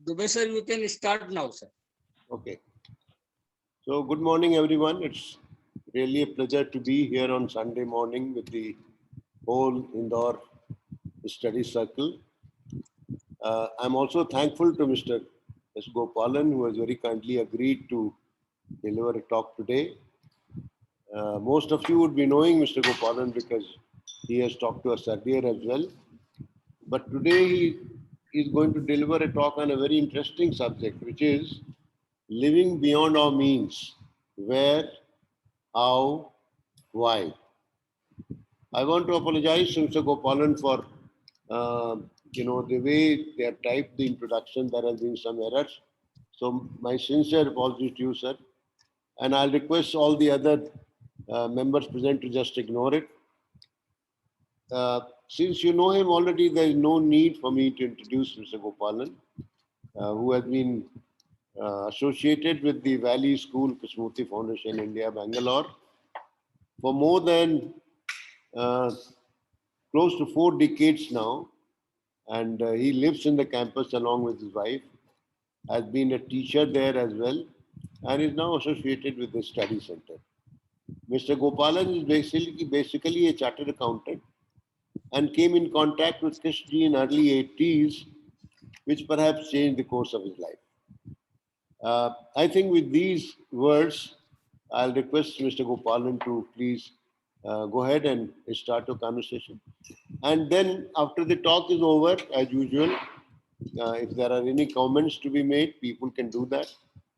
Dubey sir, you can start now, sir. Okay. So good morning, everyone. It's really a pleasure to be here on Sunday morning with the whole Indore study circle. I'm also thankful to Mr. S. Gopalan, who has very kindly agreed to deliver a talk today. Most of you would be knowing Mr. Gopalan because he has talked to us earlier as well. But today he is going to deliver a talk on a very interesting subject, which is living beyond our means. Where, how, why. I want to apologize to Mr. Gopalan for, the way they have typed the introduction. There has been some errors. So my sincere apologies to you, sir. And I'll request all the other members present to just ignore it. Since you know him already, there is no need for me to introduce Mr. Gopalan, who has been associated with the Valley School Krishnamurti Foundation India, Bangalore, for more than close to 4 decades now. And he lives in the campus along with his wife, has been a teacher there as well, and is now associated with the study center. Mr. Gopalan is basically a chartered accountant and came in contact with Krishji in early 80s, which perhaps changed the course of his life. I think with these words, I'll request Mr. Gopalan to please go ahead and start a conversation. And then after the talk is over, as usual, if there are any comments to be made, people can do that.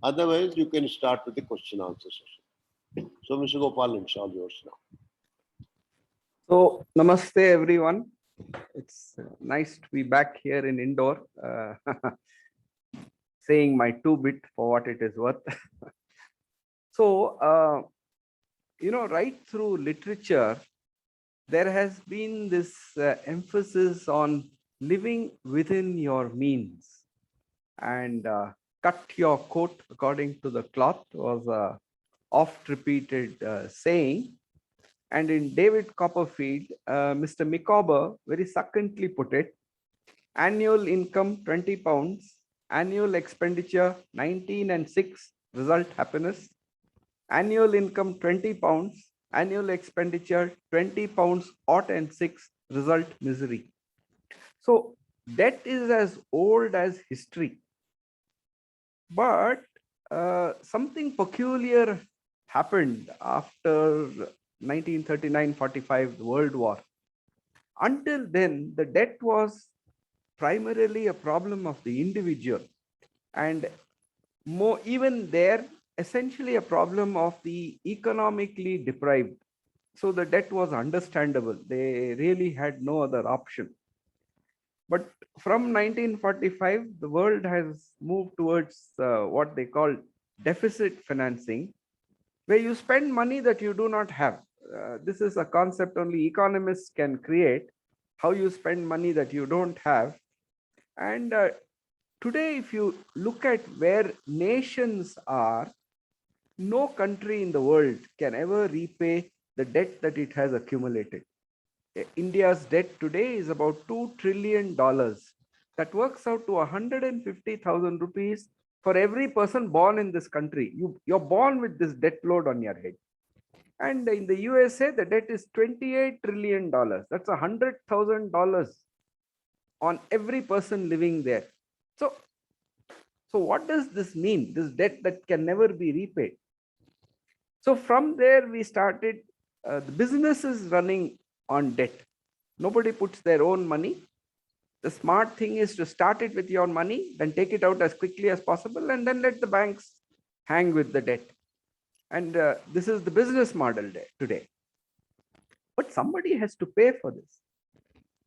Otherwise, you can start with the question answer session. So, Mr. Gopalan, it's all yours now. So, namaste everyone. It's nice to be back here in Indore, saying my 2-bit for what it is worth. So, right through literature, there has been this emphasis on living within your means, and cut your coat according to the cloth was a oft repeated saying. And in David Copperfield, Mr. Micawber very succinctly put it: annual income 20 pounds, annual expenditure 19 and 6 result happiness, annual income 20 pounds, annual expenditure 20 pounds ought and 6 result misery. So debt is as old as history. But something peculiar happened after 1939-45, the World War. Until then, the debt was primarily a problem of the individual, and even there, essentially a problem of the economically deprived. So the debt was understandable. They really had no other option. But from 1945, the world has moved towards what they call deficit financing, where you spend money that you do not have. This is a concept only economists can create, how you spend money that you don't have. And today, if you look at where nations are, no country in the world can ever repay the debt that it has accumulated. India's debt today is about $2 trillion. That works out to 150,000 rupees for every person born in this country. You're born with this debt load on your head. And in the USA, the debt is $28 trillion. That's $100,000 on every person living there. So what does this mean? This debt that can never be repaid. So from there, we started the businesses running on debt. Nobody puts their own money. The smart thing is to start it with your money, then take it out as quickly as possible, and then let the banks hang with the debt. And this is the business model today. But somebody has to pay for this.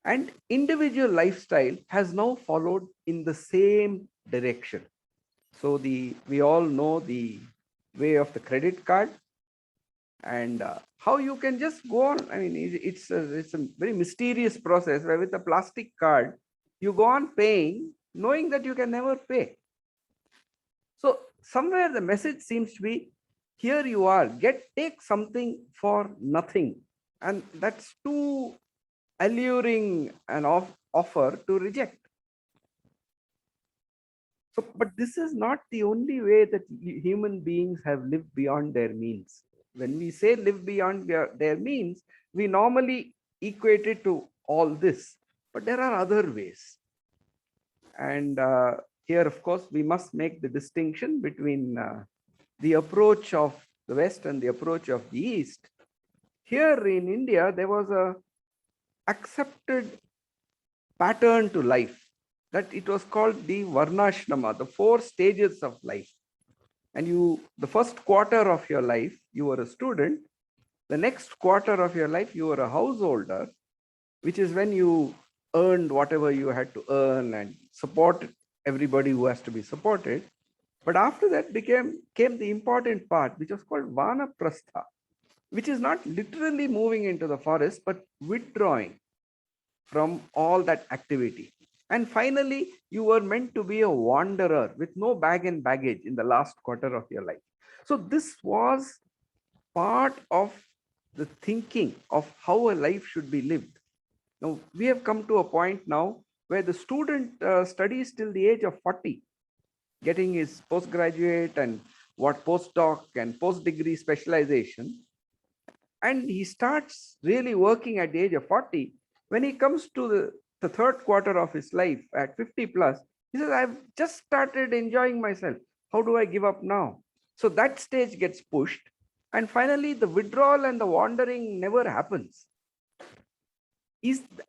And individual lifestyle has now followed in the same direction. So we all know the way of the credit card, and how you can just go on. I mean, it's a very mysterious process where with a plastic card, you go on paying, knowing that you can never pay. So somewhere the message seems to be, here you are, take something for nothing. And that's too alluring an offer to reject. So, but this is not the only way that human beings have lived beyond their means. When we say live beyond their means, we normally equate it to all this, but there are other ways. And here, of course, we must make the distinction between the approach of the West and the approach of the East. Here in India, there was a accepted pattern to life that it was called the Varnashrama, the 4 stages of life. And the first quarter of your life, you were a student. The next quarter of your life, you were a householder, which is when you earned whatever you had to earn and support everybody who has to be supported. But after that came the important part, which was called Vanaprastha, which is not literally moving into the forest, but withdrawing from all that activity. And finally, you were meant to be a wanderer with no bag and baggage in the last quarter of your life. So this was part of the thinking of how a life should be lived. Now, we have come to a point now where the student studies till the age of 40, getting his postgraduate and what postdoc and post-degree specialization. And he starts really working at the age of 40. When he comes to the third quarter of his life at 50 plus, he says, I've just started enjoying myself. How do I give up now? So that stage gets pushed. And finally, the withdrawal and the wandering never happens.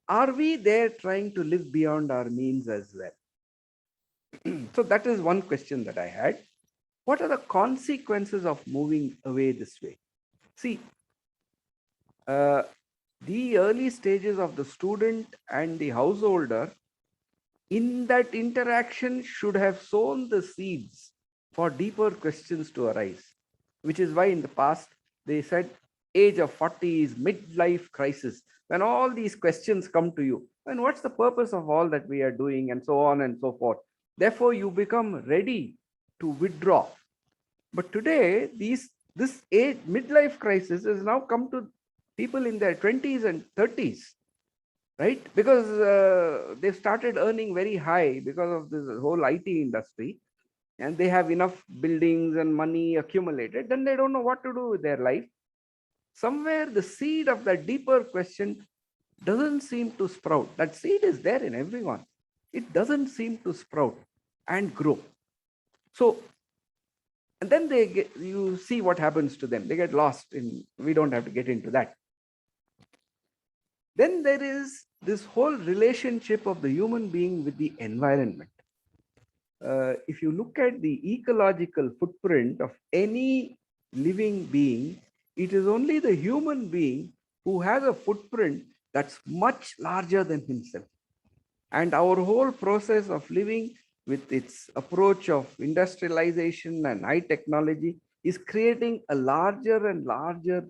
Are we there trying to live beyond our means as well? So that is one question that I had. What are the consequences of moving away this way? See, the early stages of the student and the householder, in that interaction should have sown the seeds for deeper questions to arise, which is why in the past they said age of 40 is midlife crisis, when all these questions come to you. And what's the purpose of all that we are doing, and so on and so forth. Therefore, you become ready to withdraw. But today, this age midlife crisis has now come to people in their 20s and 30s, right? Because they've started earning very high because of this whole IT industry, and they have enough buildings and money accumulated, then they don't know what to do with their life. Somewhere the seed of that deeper question doesn't seem to sprout. That seed is there in everyone. It doesn't seem to sprout and grow. So, and then you see what happens to them. They get lost in, we don't have to get into that. Then there is this whole relationship of the human being with the environment. If you look at the ecological footprint of any living being, it is only the human being who has a footprint that's much larger than himself. And our whole process of living with its approach of industrialization and high technology is creating a larger and larger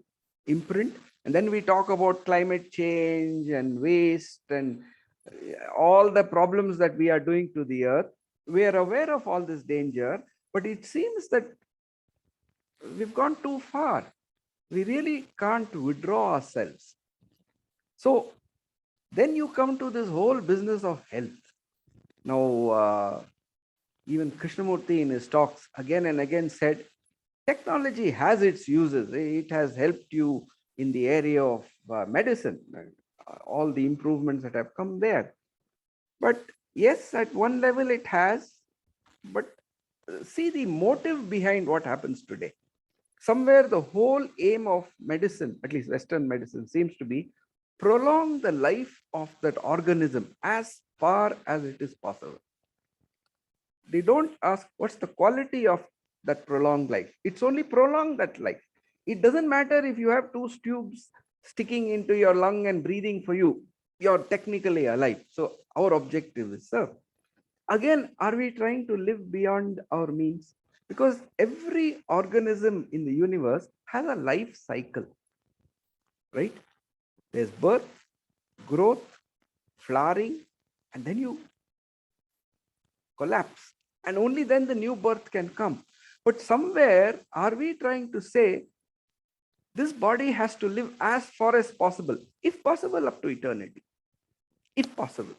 imprint. And then we talk about climate change and waste and all the problems that we are doing to the earth. We are aware of all this danger, but it seems that we've gone too far. We really can't withdraw ourselves. So then you come to this whole business of health. Now, even Krishnamurti in his talks again and again said, technology has its uses. It has helped you in the area of medicine, all the improvements that have come there. But yes, at one level it has, but see the motive behind what happens today. Somewhere the whole aim of medicine, at least Western medicine, seems to be prolong the life of that organism as far as it is possible. They don't ask what's the quality of that prolonged life. It's only prolong that life. It doesn't matter if you have 2 tubes sticking into your lung and breathing for you. You're technically alive. So our objective is served. Again, are we trying to live beyond our means? Because every organism in the universe has a life cycle, right? There's birth, growth, flowering, and then you collapse. And only then the new birth can come. But somewhere, are we trying to say, this body has to live as far as possible, if possible up to eternity, if possible.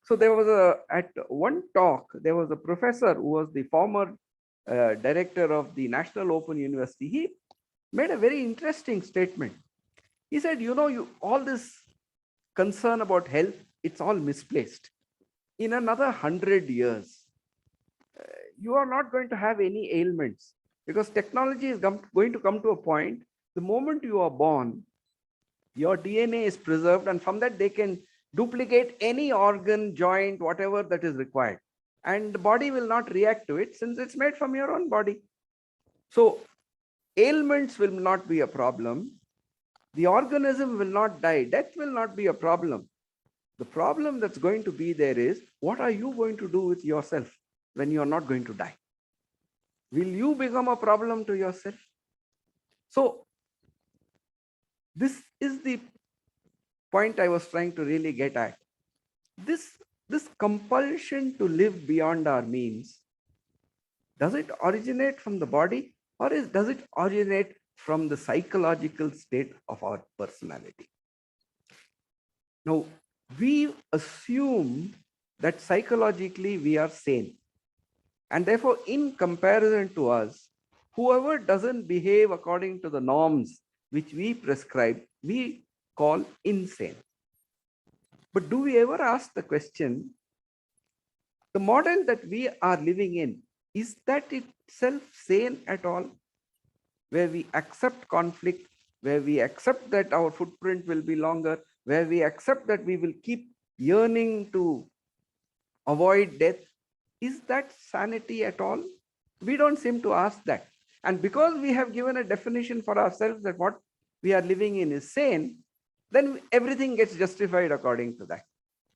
So there was at one talk, there was a professor who was the former director of the National Open University. He made a very interesting statement. He said, all this concern about health, it's all misplaced. In another 100 years, you are not going to have any ailments, because technology is going to come to a point, the moment you are born, your DNA is preserved, and from that they can duplicate any organ, joint, whatever that is required. And the body will not react to it since it's made from your own body. So ailments will not be a problem. The organism will not die. Death will not be a problem. The problem that's going to be there is, what are you going to do with yourself when you're not going to die? Will you become a problem to yourself? So this is the point I was trying to really get at. This compulsion to live beyond our means, does it originate from the body, or does it originate from the psychological state of our personality? Now, we assume that psychologically we are sane. And therefore, in comparison to us, whoever doesn't behave according to the norms which we prescribe, we call insane. But do we ever ask the question, the model that we are living in, is that itself sane at all? Where we accept conflict, where we accept that our footprint will be longer, where we accept that we will keep yearning to avoid death, is that sanity at all? We don't seem to ask that. And because we have given a definition for ourselves that what we are living in is sane, then everything gets justified according to that.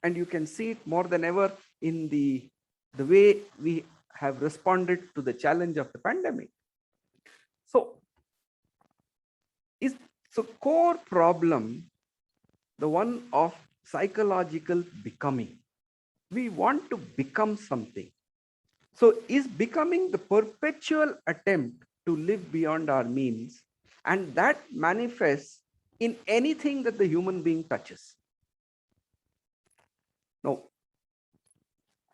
And you can see it more than ever in the way we have responded to the challenge of the pandemic. So, is the core problem the one of psychological becoming? We want to become something. So is becoming the perpetual attempt to live beyond our means, and that manifests in anything that the human being touches. Now,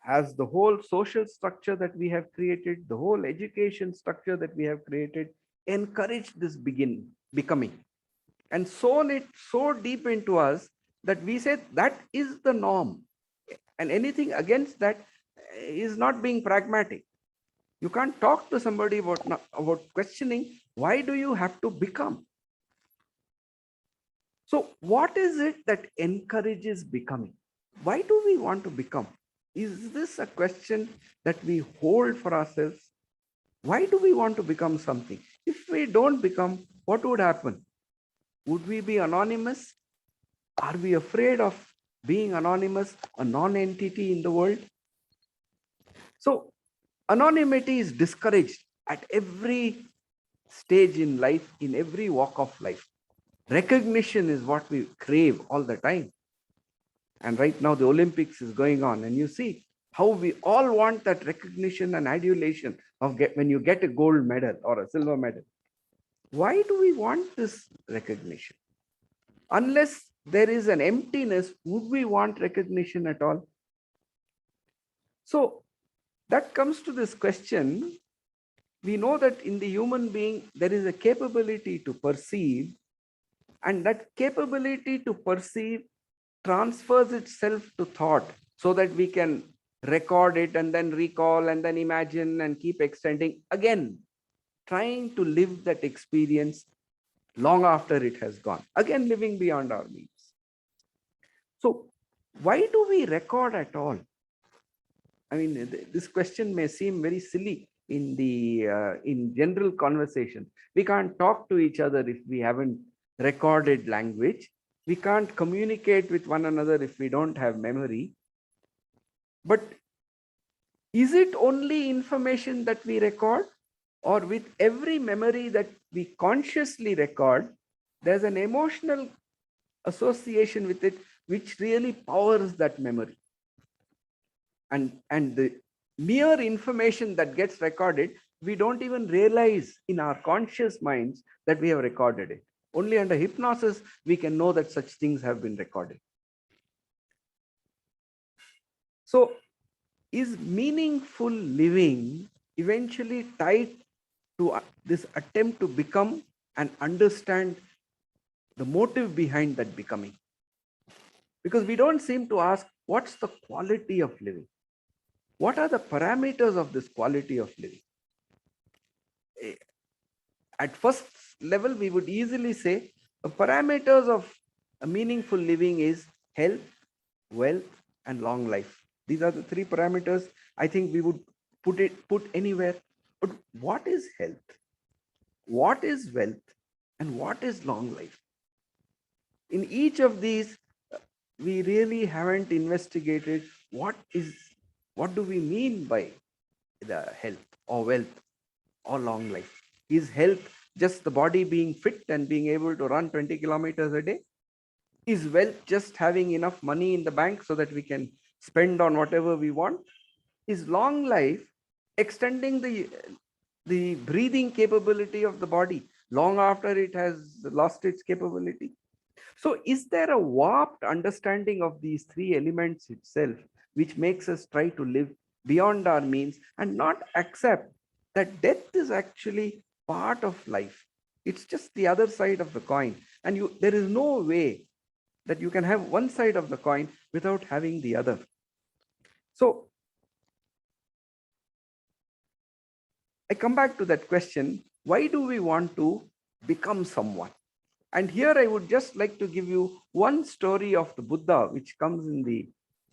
as the whole social structure that we have created, the whole education structure that we have created, encouraged this becoming, and sown it so deep into us that we say that is the norm. And anything against that is not being pragmatic. You can't talk to somebody about questioning, why do you have to become? So what is it that encourages becoming? Why do we want to become? Is this a question that we hold for ourselves? Why do we want to become something? If we don't become, what would happen? Would we be anonymous? Are we afraid of being anonymous, a non-entity in the world? So anonymity is discouraged at every stage in life, in every walk of life. Recognition is what we crave all the time. And right now the Olympics is going on, and you see how we all want that recognition and adulation of when you get a gold medal or a silver medal. Why do we want this recognition? Unless there is an emptiness, would we want recognition at all? So that comes to this question. We know that in the human being, there is a capability to perceive, and that capability to perceive transfers itself to thought so that we can record it and then recall and then imagine and keep extending, again, trying to live that experience long after it has gone, again, living beyond our means. So why do we record at all? I mean, this question may seem very silly in general conversation. We can't talk to each other if we haven't recorded language. We can't communicate with one another if we don't have memory. But is it only information that we record? Or with every memory that we consciously record, there's an emotional association with it which really powers that memory. And the mere information that gets recorded, we don't even realize in our conscious minds that we have recorded it. Only under hypnosis, we can know that such things have been recorded. So is meaningful living eventually tied to this attempt to become and understand the motive behind that becoming? Because we don't seem to ask, what's the quality of living? What are the parameters of this quality of living? At first level, we would easily say the parameters of a meaningful living is health, wealth, and long life. These are the three parameters I think we would put anywhere. But what is health? What is wealth? And what is long life? In each of these, we really haven't investigated what do we mean by the health or wealth or long life. Is health just the body being fit and being able to run 20 kilometers a day? Is wealth just having enough money in the bank so that we can spend on whatever we want? Is long life extending the breathing capability of the body long after it has lost its capability? So is there a warped understanding of these three elements itself, which makes us try to live beyond our means and not accept that death is actually part of life? It's just the other side of the coin. And there is no way that you can have one side of the coin without having the other. So I come back to that question, why do we want to become someone? And here I would just like to give you one story of the Buddha, which comes in the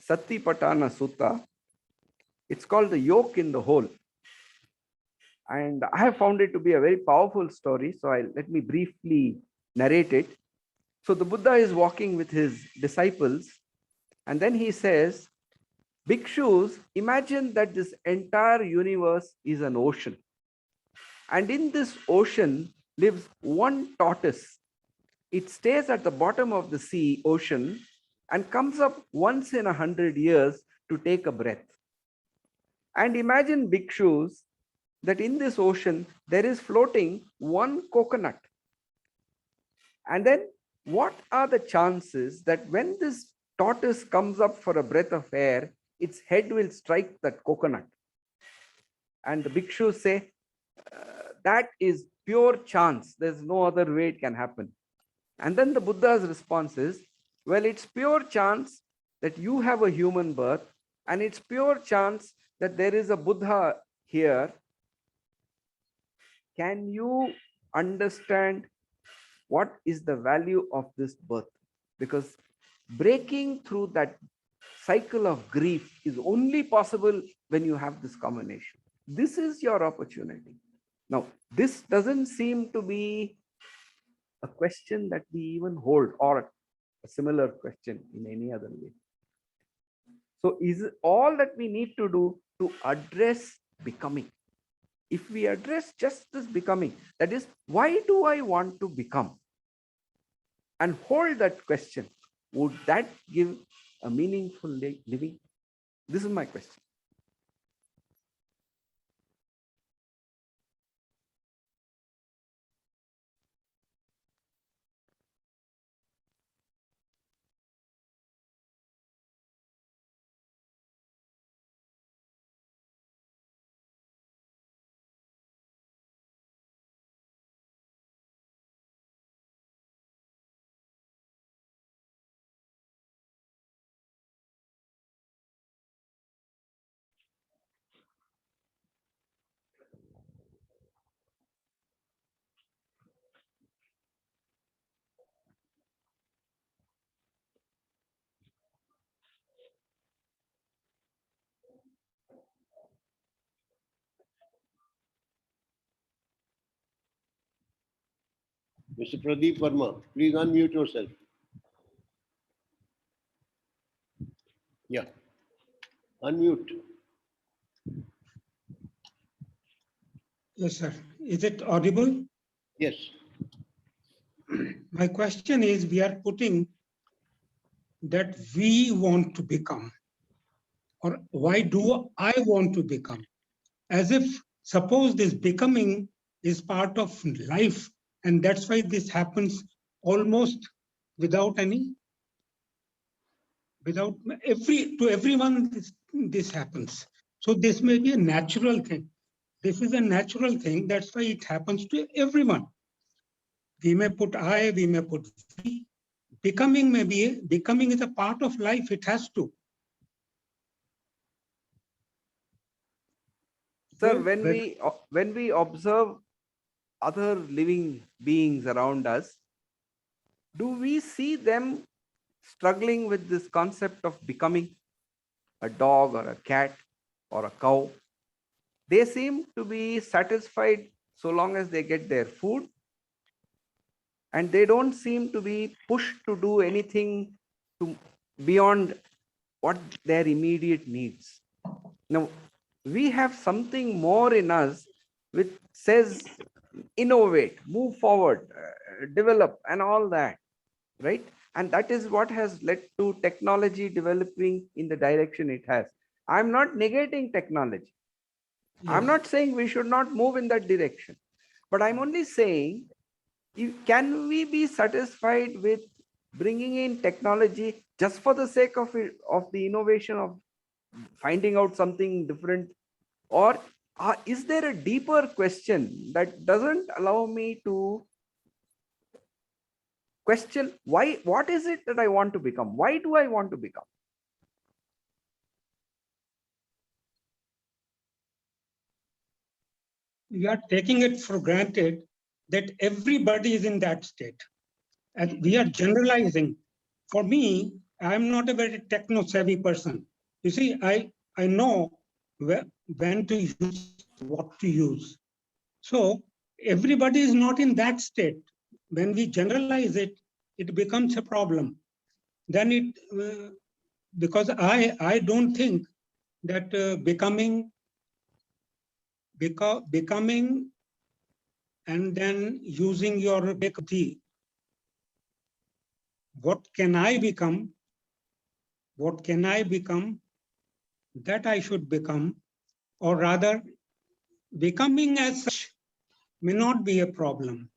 Satipatthana Sutta. It's called the yoke in the hole. And I have found it to be a very powerful story. So let me briefly narrate it. So the Buddha is walking with his disciples, and then he says, Bhikshus, imagine that this entire universe is an ocean. And in this ocean lives one tortoise. It stays at the bottom of the ocean, and comes up once in 100 years to take a breath. And imagine, bhikshus, that in this ocean there is floating one coconut. And then what are the chances that when this tortoise comes up for a breath of air, its head will strike that coconut? And the bhikshus say, that is pure chance. There's no other way it can happen. And then the Buddha's response is, well, it's pure chance that you have a human birth, and it's pure chance that there is a Buddha here. Can you understand what is the value of this birth? Because breaking through that cycle of grief is only possible when you have this combination. This is your opportunity. Now, this doesn't seem to be a question that we even hold, or a similar question in any other way. So is all that we need to do to address becoming. If we address just this becoming, that is, why do I want to become? And hold that question, would that give a meaningful living? This is my question. Mr. Pradeep Verma, please unmute yourself. Yeah, unmute. Yes, sir. Is it audible? Yes. My question is, we are putting that we want to become, or why do I want to become? As if, suppose this becoming is part of life, and that's why this happens almost without to everyone, this happens. So this may be a natural thing. This is a natural thing. That's why it happens to everyone. We may put I, we may put we. Becoming is a part of life. It has to. Sir, So when we observe other living beings around us, do we see them struggling with this concept of becoming a dog or a cat or a cow? They seem to be satisfied so long as they get their food, and they don't seem to be pushed to do anything to beyond what their immediate needs. Now, we have something more in us which says innovate, move forward, develop, and all that, right? And that is what has led to technology developing in the direction it has. I'm not negating technology. I'm yes. not saying we should not move in that direction, but I'm only saying, can we be satisfied with bringing in technology just for the sake of it, of the innovation of finding out something different? Or is there a deeper question that doesn't allow me to question what is it that I want to become? Why do I want to become? We are taking it for granted that everybody is in that state. And we are generalizing. For me, I'm not a very techno-savvy person. You see, I know when to use, what to use. So everybody is not in that state. When we generalize it, it becomes a problem. Then because I don't think that becoming and then using your ability, what can I become? What can I become? That I should become, or rather, becoming as such may not be a problem.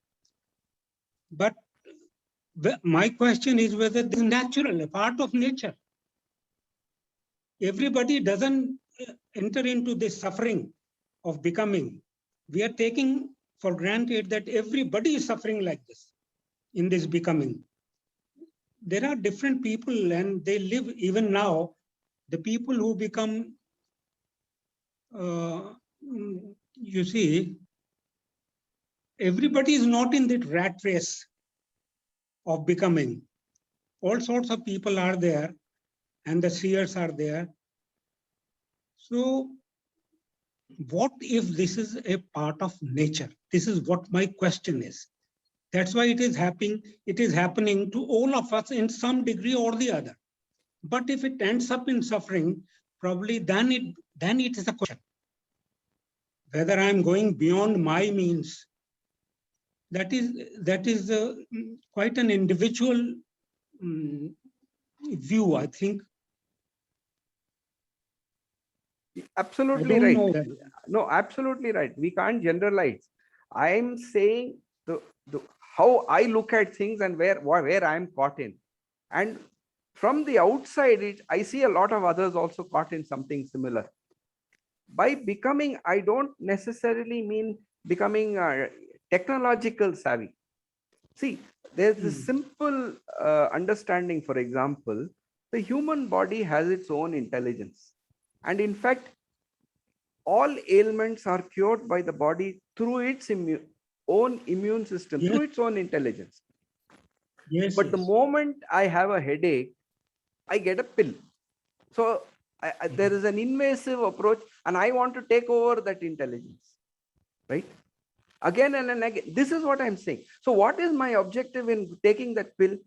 But my question is whether this is natural, a part of nature. Everybody doesn't enter into this suffering of becoming. We are taking for granted that everybody is suffering like this in this becoming. There are different people and they live even now. The people who become, you see, everybody is not in that rat race of becoming. All sorts of people are there and the seers are there. So what if this is a part of nature? This is what my question is. That's why it is happening to all of us in some degree or the other. But if it ends up in suffering, probably then it is a question. Whether I'm going beyond my means, that is quite an individual view, I think. Absolutely I don't right. know that. No, absolutely right. We can't generalize. I'm saying how I look at things and where I'm caught in. And from the outside, I see a lot of others also caught in something similar. By becoming, I don't necessarily mean becoming technological savvy. See, there's a simple understanding. For example, the human body has its own intelligence. And in fact, all ailments are cured by the body through its own immune system, Yes. through its own intelligence. Yes. But the Yes. moment I have a headache, I get a pill. So there is an invasive approach, and I want to take over that intelligence, right? Again and again. This is what I'm saying. So what is my objective in taking that pill?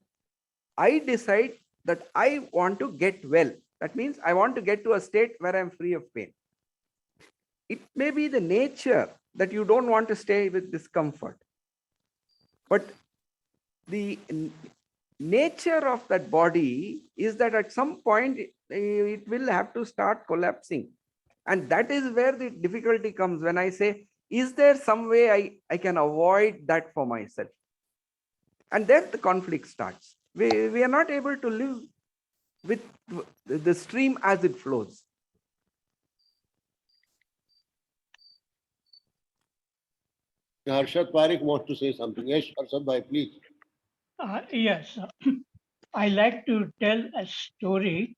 I decide that I want to get well. That means I want to get to a state where I'm free of pain. It may be the nature that you don't want to stay with discomfort, but the nature of that body is that at some point it will have to start collapsing. And that is where the difficulty comes when I say, is there some way I can avoid that for myself? And then the conflict starts. We are not able to live with the stream as it flows. Harshad Parekh wants to say something. Yes, Harshad bhai, please. Yes, I like to tell a story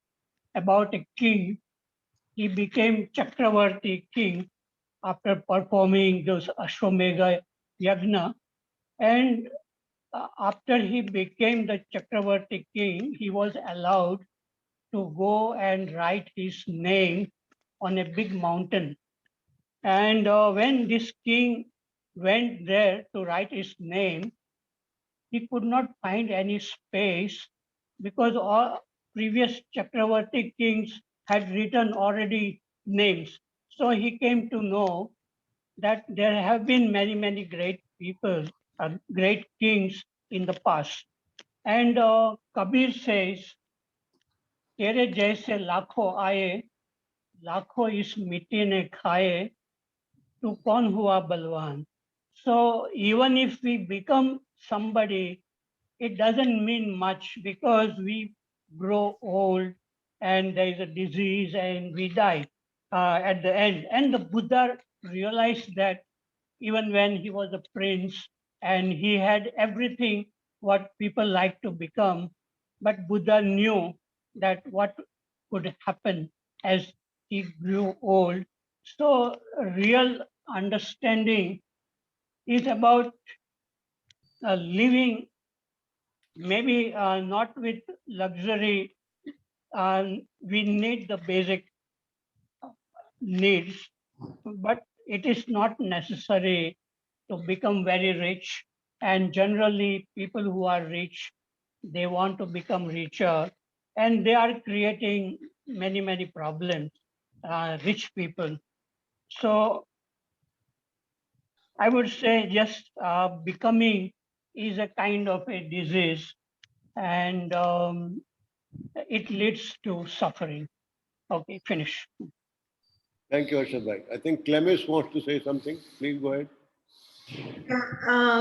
about a king. He became Chakravarti king after performing those Ashwamedha Yagna. And after he became the Chakravarti king, he was allowed to go and write his name on a big mountain. And when this king went there to write his name, he could not find any space because all previous Chakravarti kings had written already names. So he came to know that there have been many, many great people, great kings in the past. And Kabir says, तेरे जैसे लाखों आए, लाखों इस मिट्टी ने खाए, तू कौन हुआ बलवान? So even if we become somebody, it doesn't mean much because we grow old and there is a disease and we die at the end. And the Buddha realized that even when he was a prince and he had everything what people like to become, but Buddha knew that what could happen as he grew old. So real understanding is about living maybe not with luxury. We need the basic needs, but it is not necessary to become very rich. And generally, people who are rich, they want to become richer, and they are creating many, many problems, rich people. So I would say just becoming is a kind of a disease, and it leads to suffering. Okay, finish. Thank you, Harshad bhai. I think Clemens wants to say something. Please go ahead.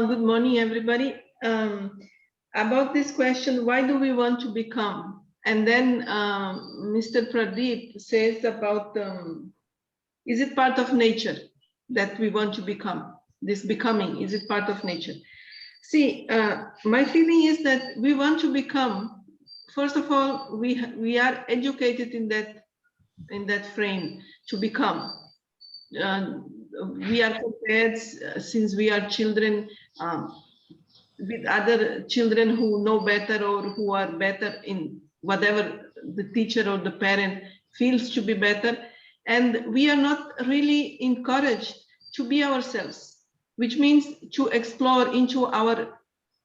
Good morning, everybody. About this question, why do we want to become? And then Mr. Pradeep says about, is it part of nature that we want to become? This becoming, is it part of nature? See, my feeling is that we want to become, first of all, we are educated in that frame to become. We are prepared since we are children with other children who know better or who are better in whatever the teacher or the parent feels to be better. And we are not really encouraged to be ourselves, which means to explore into our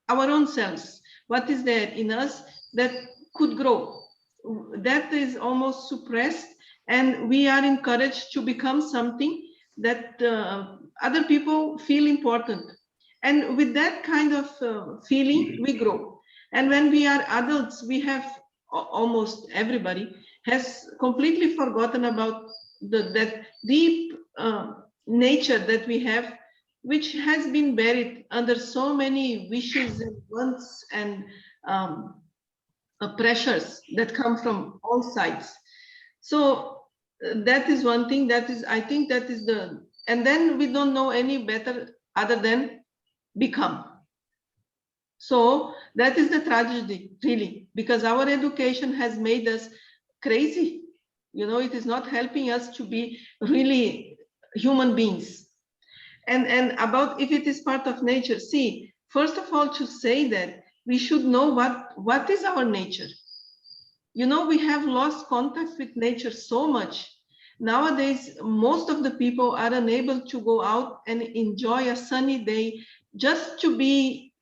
own selves. What is there in us that could grow? That is almost suppressed, and we are encouraged to become something that other people feel important. And with that kind of feeling, we grow. And when we are adults, we have almost everybody has completely forgotten about that deep nature that we have, which has been buried under so many wishes and wants and pressures that come from all sides. So that is one thing. That is, I think that is the, and then we don't know any better other than become. So that is the tragedy, really, because our education has made us crazy. You know, it is not helping us to be really human beings. And about if it is part of nature, see, first of all, to say that we should know what is our nature. You know, we have lost contact with nature so much. Nowadays, most of the people are unable to go out and enjoy a sunny day just to be,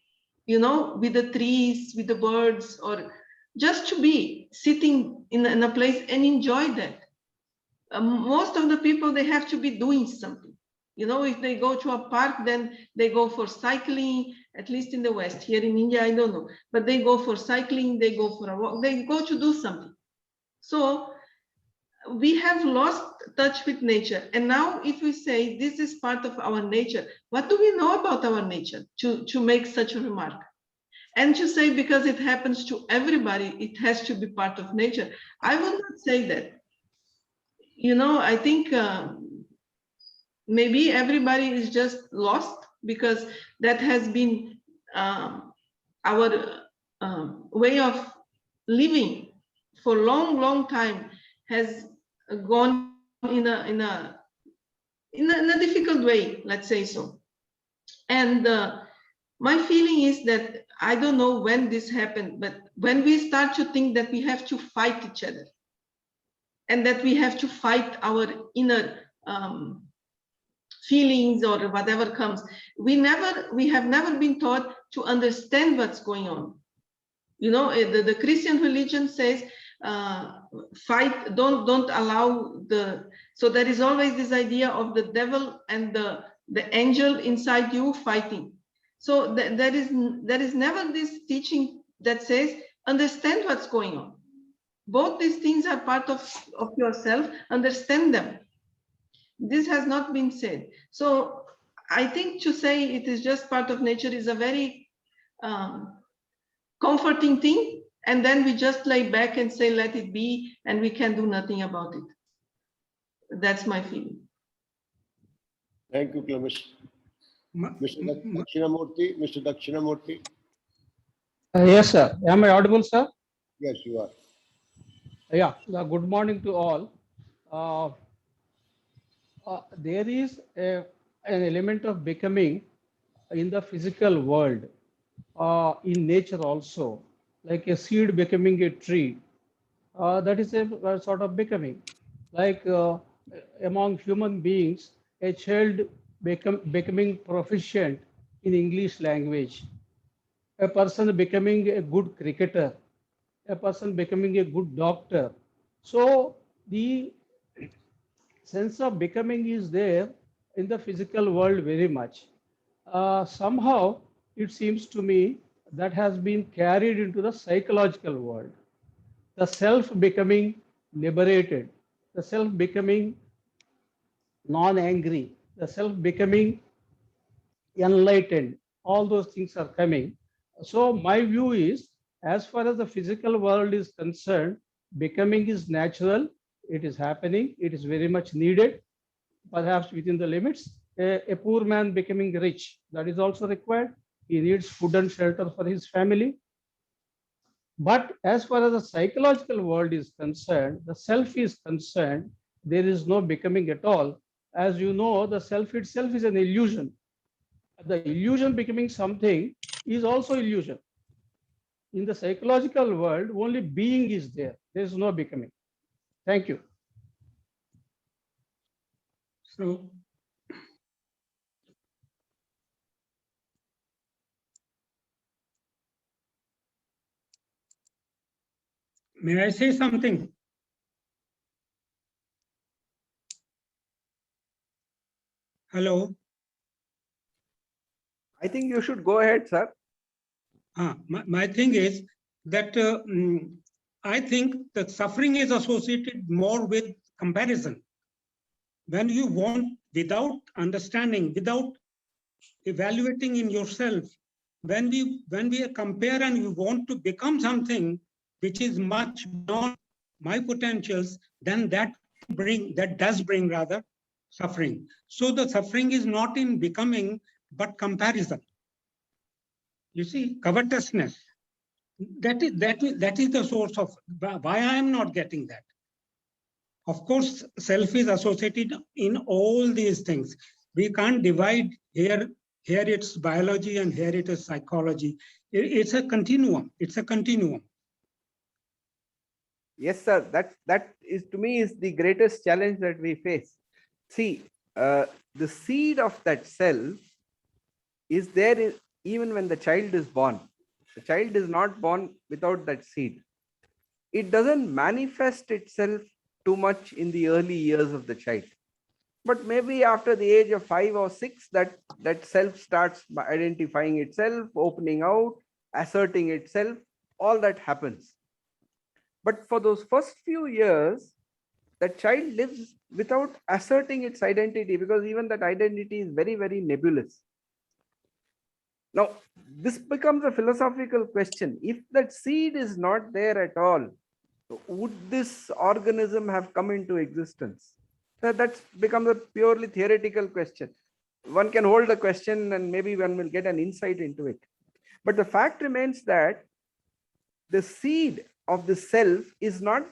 you know, with the trees, with the birds, or just to be sitting in a place and enjoy that. Most of the people, they have to be doing something. You know, if they go to a park, then they go for cycling, at least in the West. Here in India, I don't know, but they go for cycling, they go for a walk, they go to do something. So we have lost touch with nature. And now if we say this is part of our nature, what do we know about our nature to make such a remark? And to say because it happens to everybody, it has to be part of nature. I will not say that. You know, I think maybe everybody is just lost because that has been our way of living for long time, has gone in a difficult way, let's say so. And my feeling is that I don't know when this happened, but when we start to think that we have to fight each other and that we have to fight our inner feelings or whatever comes, we have never been taught to understand what's going on. You know, the Christian religion says, fight, don't allow so there is always this idea of the devil and the angel inside you fighting. So there is never this teaching that says, understand what's going on. Both these things are part of yourself, understand them. This has not been said. So I think to say it is just part of nature is a very comforting thing, and then we just lay back and say let it be, and we can do nothing about it. That's my feeling. Thank you, Clemis. Mr. Dakshinamurthy, Mr. Dakshinamurthy. Yes, sir. Am I audible, sir? Yes, you are. Yeah. Good morning to all. There is an element of becoming in the physical world, in nature also, like a seed becoming a tree. That is a sort of becoming. Like among human beings, a child becoming proficient in English language, a person becoming a good cricketer, a person becoming a good doctor. So the sense of becoming is there in the physical world very much. Somehow it seems to me that has been carried into the psychological world. The self becoming liberated, the self becoming non-angry, the self becoming enlightened, all those things are coming. So my view is, as far as the physical world is concerned, becoming is natural, it is happening, it is very much needed, perhaps within the limits. A poor man becoming rich, that is also required. He needs food and shelter for his family. But as far as the psychological world is concerned, the self is concerned, there is no becoming at all. As you know, the self itself is an illusion. The illusion becoming something is also illusion. In the psychological world, only being is there. There is no becoming. Thank you. So may I say something? Hello. I think you should go ahead, sir. My thing is that I think that suffering is associated more with comparison. When you want, without understanding, without evaluating in yourself, when we compare and we want to become something which is much beyond my potentials, then that does bring rather suffering. So the suffering is not in becoming, but comparison. You see, covetousness. That is the source of why I am not getting that. Of course, self is associated in all these things. We can't divide here it's biology and here it is psychology. It's a continuum. It's a continuum. Yes, sir. That is, to me, is the greatest challenge that we face. See, the seed of that self is there even when the child is born. The child is not born without that seed. It doesn't manifest itself too much in the early years of the child. But maybe after the age of 5 or 6, that self starts identifying itself, opening out, asserting itself, all that happens. But for those first few years, the child lives without asserting its identity, because even that identity is very, very nebulous. Now, this becomes a philosophical question. If that seed is not there at all, would this organism have come into existence? That becomes a purely theoretical question. one can hold the question and maybe one will get an insight into it. But the fact remains that the seed of the self is not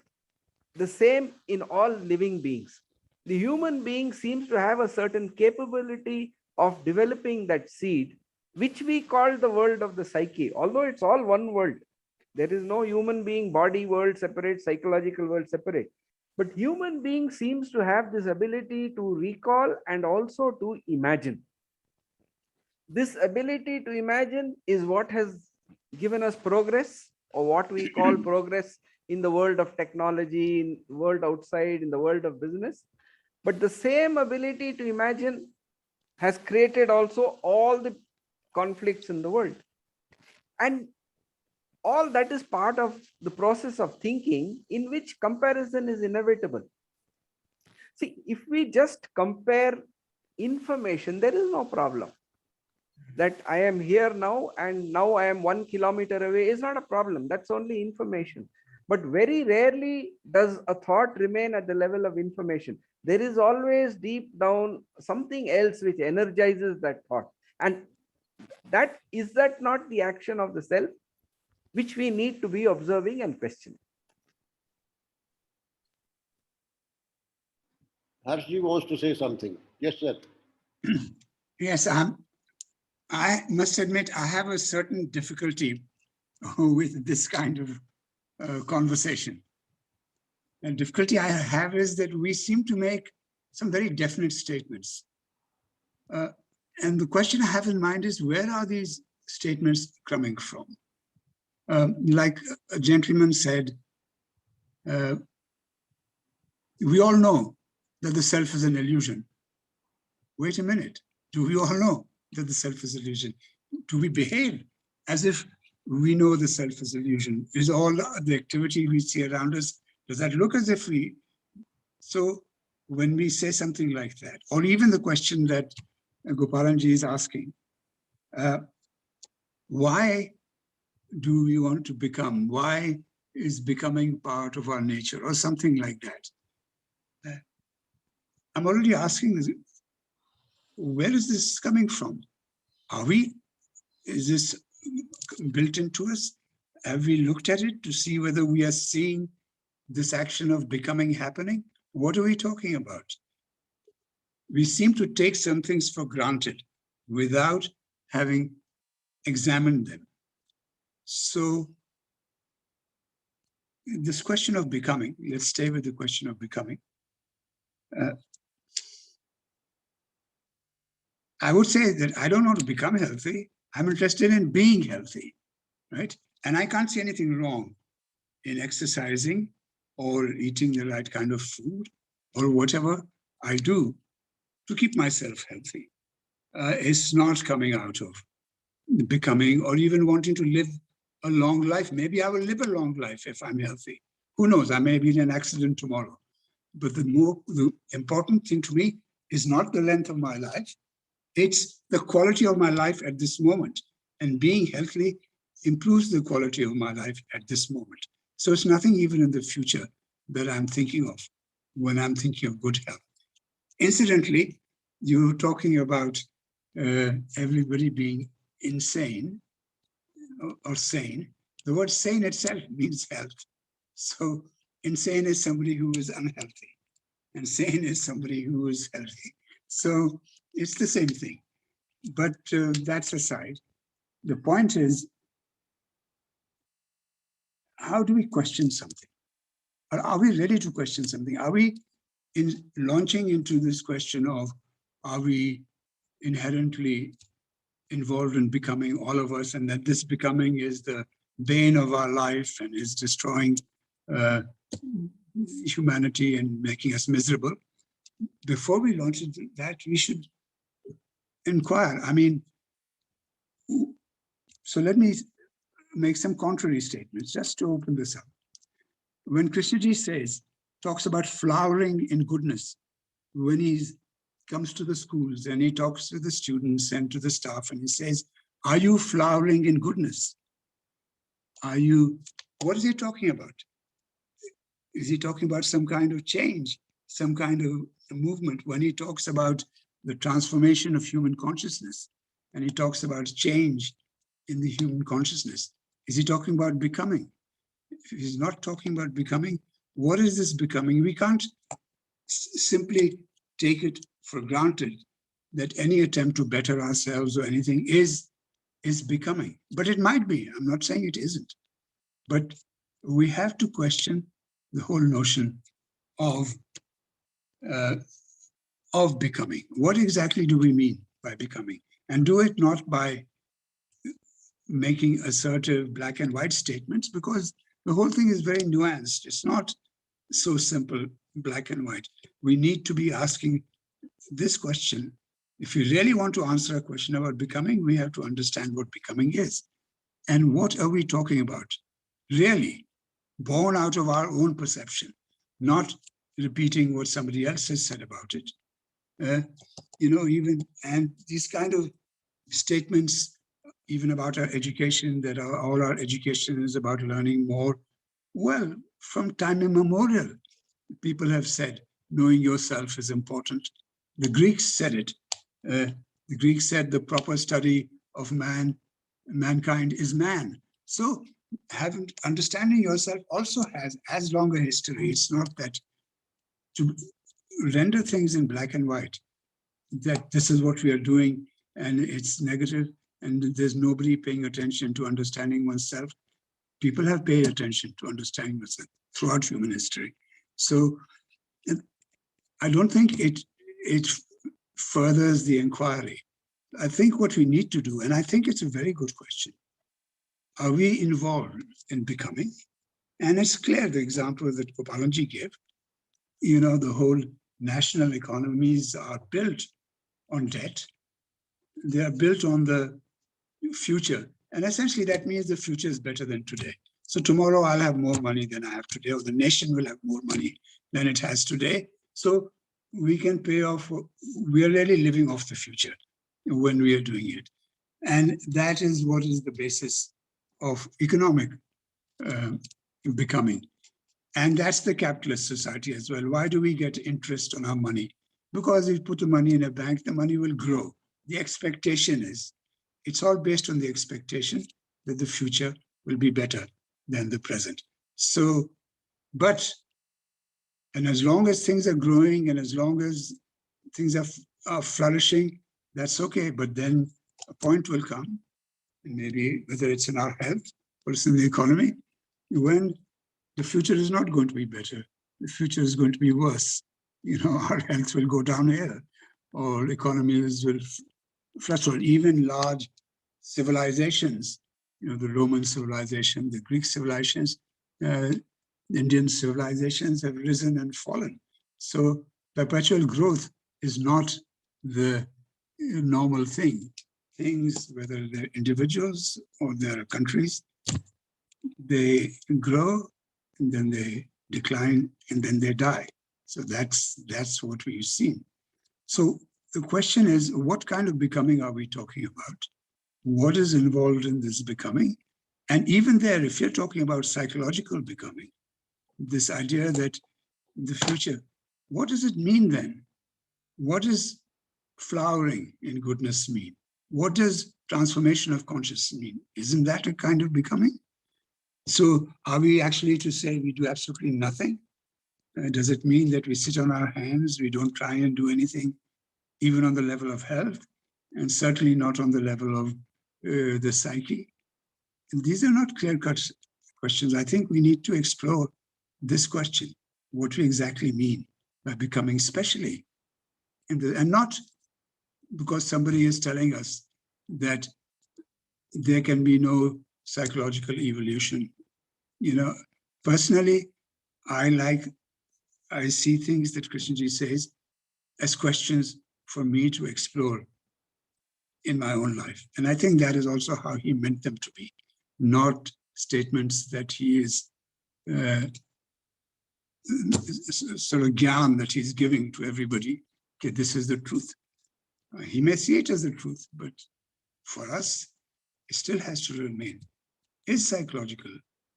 the same in all living beings. The human being seems to have a certain capability of developing that seed, which we call the world of the psyche, although it's all one world. There is no human being body world separate, psychological world separate. But human being seems to have this ability to recall and also to imagine. This ability to imagine is what has given us progress, or what we call progress in the world of technology, in the world outside, in the world of business. But the same ability to imagine has created also all the conflicts in the world. And all that is part of the process of thinking, in which comparison is inevitable. See, if we just compare information, there is no problem. That I am here now and now I am 1 kilometer away is not a problem. That's only information. But very rarely does a thought remain at the level of information. There is always deep down something else which energizes that thought. And that is that not the action of the self, which we need to be observing and questioning. Harshji wants to say something. Yes, sir. Yes, I must admit I have a certain difficulty with this kind of conversation. The difficulty I have is that we seem to make some very definite statements. And the question I have in mind is, where are these statements coming from? Like a gentleman said, we all know that the self is an illusion. Wait a minute, do we all know that the self is illusion? Do we behave as if we know the self is illusion? Is all the activity we see around us, does that look as if we? So when we say something like that, or even the question that Gopalanji is asking, why do we want to become? Why is becoming part of our nature, or something like that? I'm already asking this, where is this coming from? Is this built into us? Have we looked at it to see whether we are seeing this action of becoming happening? What are we talking about? We seem to take some things for granted without having examined them. So this question of becoming, let's stay with the question of becoming. I would say that I don't want to become healthy. I'm interested in being healthy, right? And I can't see anything wrong in exercising or eating the right kind of food or whatever I do to keep myself healthy. It's not coming out of becoming or even wanting to live a long life. Maybe I will live a long life if I'm healthy. Who knows? I may be in an accident tomorrow. But the important thing to me is not the length of my life. It's the quality of my life at this moment. And being healthy improves the quality of my life at this moment. So it's nothing even in the future that I'm thinking of when I'm thinking of good health. Incidentally, you were talking about everybody being insane or sane. The word sane itself means health. So insane is somebody who is unhealthy, and sane is somebody who is healthy. So it's the same thing. But that's aside. The point is, how do we question something? Or are we ready to question something? Are we launching into this question of, are we inherently involved in becoming, all of us, and that this becoming is the bane of our life and is destroying humanity and making us miserable? Before we launch into that, we should inquire. I mean, so let me make some contrary statements just to open this up. When Krishnaji talks about flowering in goodness, when he comes to the schools and he talks to the students and to the staff and he says, are you flowering in goodness? Are you, what is he talking about? Is he talking about some kind of change, some kind of movement? When he talks about the transformation of human consciousness. And he talks about change in the human consciousness. Is he talking about becoming? If he's not talking about becoming, what is this becoming? We can't simply take it for granted that any attempt to better ourselves or anything is becoming. But it might be. I'm not saying it isn't. But we have to question the whole notion of becoming. What exactly do we mean by becoming? And do it not by making assertive black and white statements, because the whole thing is very nuanced. It's not so simple, black and white. We need to be asking this question. If we really want to answer a question about becoming, we have to understand what becoming is. And what are we talking about? Really, born out of our own perception, not repeating what somebody else has said about it. And these kind of statements, even about our education, that all our education is about learning more. Well, from time immemorial, people have said, knowing yourself is important. The Greeks said it. The Greeks said the proper study of mankind is man. So understanding yourself also has as long a history. It's not that to render things in black and white, that this is what we are doing and it's negative and there's nobody paying attention to understanding oneself. People have paid attention to understanding themselves throughout human history. So I don't think it furthers the inquiry. I think what we need to do, and I think it's a very good question, are we involved in becoming? And it's clear, the example that Gopalanji gave, the whole national economies are built on debt. They are built on the future. And essentially that means the future is better than today. So tomorrow I'll have more money than I have today, or the nation will have more money than it has today. So we can pay off, we are really living off the future when we are doing it. And that is what is the basis of economic becoming. And that's the capitalist society as well. Why do we get interest on our money? Because if you put the money in a bank, the money will grow. The expectation is, it's all based on the expectation that the future will be better than the present. So, and as long as things are growing and as long as things are flourishing, that's okay. But then a point will come, and maybe whether it's in our health or it's in the economy, when the future is not going to be better. The future is going to be worse. Our health will go downhill, or economies will fluctuate. Even large civilizations, the Roman civilization, the Greek civilizations, Indian civilizations have risen and fallen. So perpetual growth is not the normal thing. Things, whether they're individuals or they're countries, they grow and then they decline and then they die. So that's what we've seen. So the question is, what kind of becoming are we talking about? What is involved in this becoming? And even there, if you're talking about psychological becoming, this idea that the future, what does it mean then? What does flowering in goodness mean? What does transformation of consciousness mean? Isn't that a kind of becoming? So are we actually to say we do absolutely nothing? Does it mean that we sit on our hands, we don't try and do anything, even on the level of health, and certainly not on the level of the psyche? And these are not clear-cut questions. I think we need to explore this question, what we exactly mean by becoming, especially, and not because somebody is telling us that there can be no psychological evolution. Personally, I see things that Krishnji says as questions for me to explore in my own life. And I think that is also how he meant them to be, not statements that he is sort of gyan that he's giving to everybody. Okay, this is the truth. He may see it as the truth, but for us, it still has to remain. Is psychological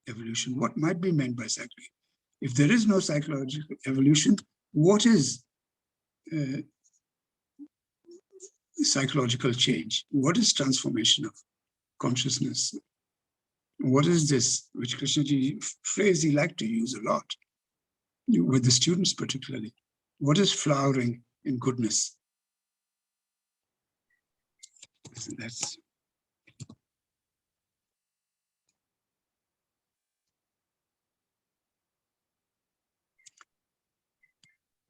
evolution what might be meant by psychology? If there is no psychological evolution, what is psychological change. What is transformation of consciousness? What is this, which Krishnaji phrase he liked to use a lot, with the students particularly? What is flowering in goodness? That's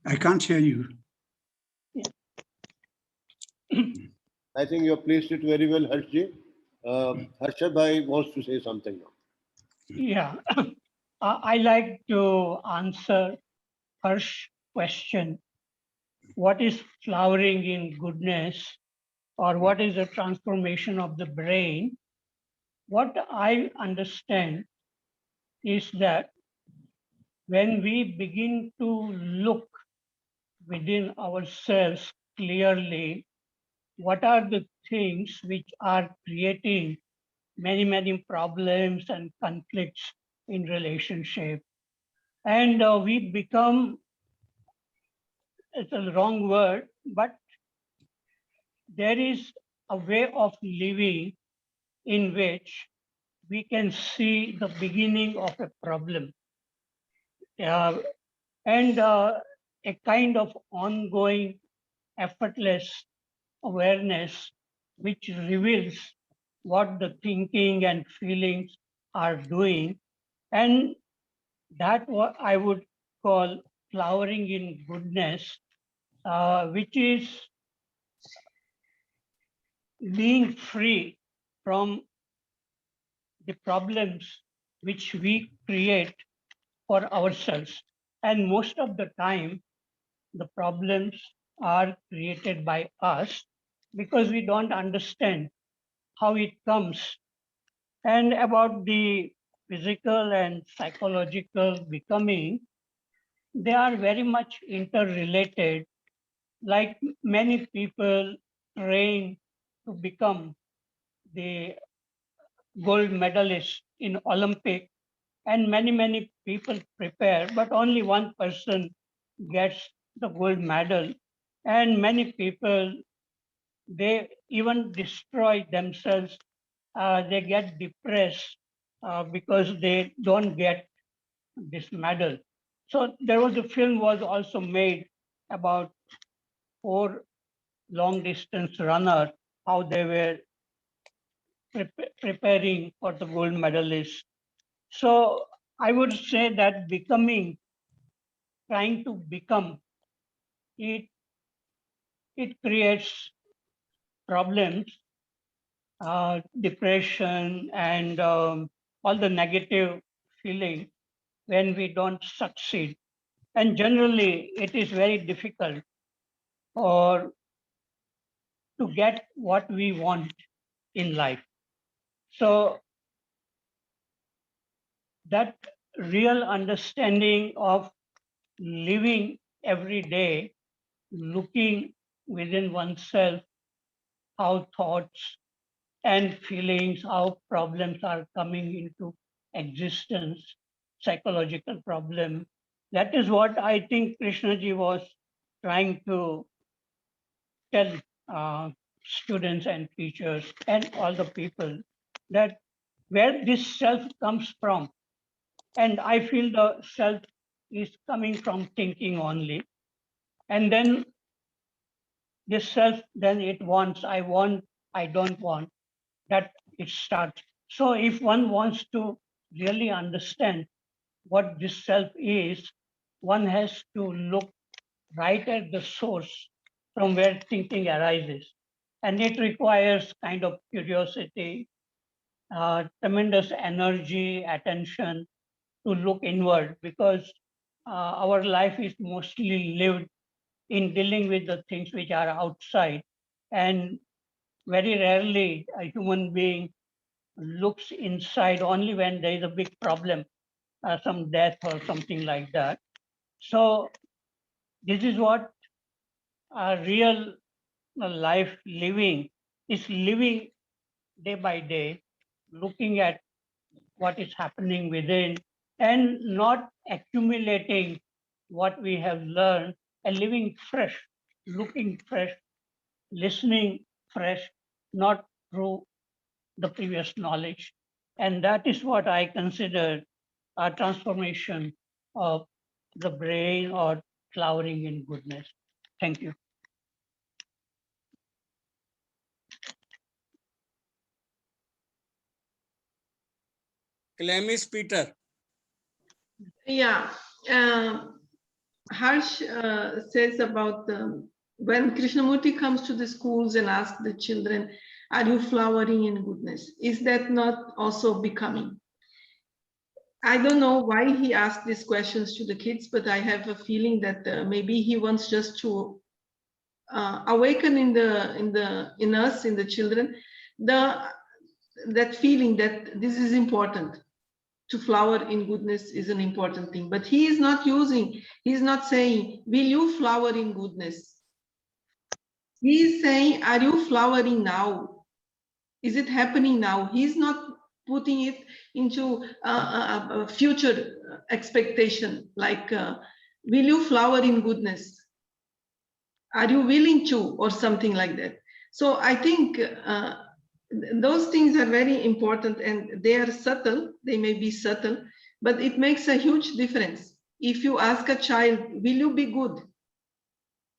I can't hear you. I think you have placed it very well, Harshji. Harshad Bhai wants to say something now. Yeah, I like to answer Harsh's question. What is flowering in goodness, or what is the transformation of the brain? What I understand is that when we begin to look within ourselves clearly, what are the things which are creating many, many problems and conflicts in relationship. And we become, it's a wrong word, but there is a way of living in which we can see the beginning of a problem. And a kind of ongoing, effortless awareness which reveals what the thinking and feelings are doing. And that what I would call flowering in goodness, which is being free from the problems which we create for ourselves. And most of the time, the problems are created by us because we don't understand how it comes. And about the physical and psychological becoming, they are very much interrelated. Like many people train to become the gold medalist in Olympic, and many people prepare, but only one person gets the gold medal. And many people, they even destroy themselves. They get depressed because they don't get this medal. So there was a film was also made about 4 long distance runner, how they were preparing for the gold medalist. So I would say that becoming, trying to become, it creates problems, depression, and all the negative feeling when we don't succeed. And generally, it is very difficult or to get what we want in life. So that real understanding of living every day, looking within oneself, how thoughts and feelings, how problems are coming into existence, psychological problem. That is what I think Krishnaji was trying to tell students and teachers and all the people, that where this self comes from. And I feel the self is coming from thinking only. And then this self, then it wants, I want, I don't want, that it starts. So if one wants to really understand what this self is, one has to look right at the source from where thinking arises. And it requires kind of curiosity, tremendous energy, attention to look inward, because our life is mostly lived in dealing with the things which are outside. And very rarely a human being looks inside only when there is a big problem, some death or something like that. So this is what a real life living is, living day by day, looking at what is happening within and not accumulating what we have learned, and living fresh, looking fresh listening fresh, not through the previous knowledge. And that is what I consider a transformation of the brain or flowering in goodness. Thank you. Clemis Peter. Yeah. Harsh says about when Krishnamurti comes to the schools and asks the children, are you flowering in goodness? Is that not also becoming? I don't know why he asked these questions to the kids, but I have a feeling that maybe he wants just to awaken in us, in the children, that feeling that this is important. To flower in goodness is an important thing, but he's not saying, will you flower in goodness? He's saying, are you flowering now? Is it happening now? He's not putting it into a future expectation, like, will you flower in goodness? Are you willing to, or something like that? So I think those things are very important, and they are subtle. They may be subtle, but it makes a huge difference. If you ask a child, will you be good?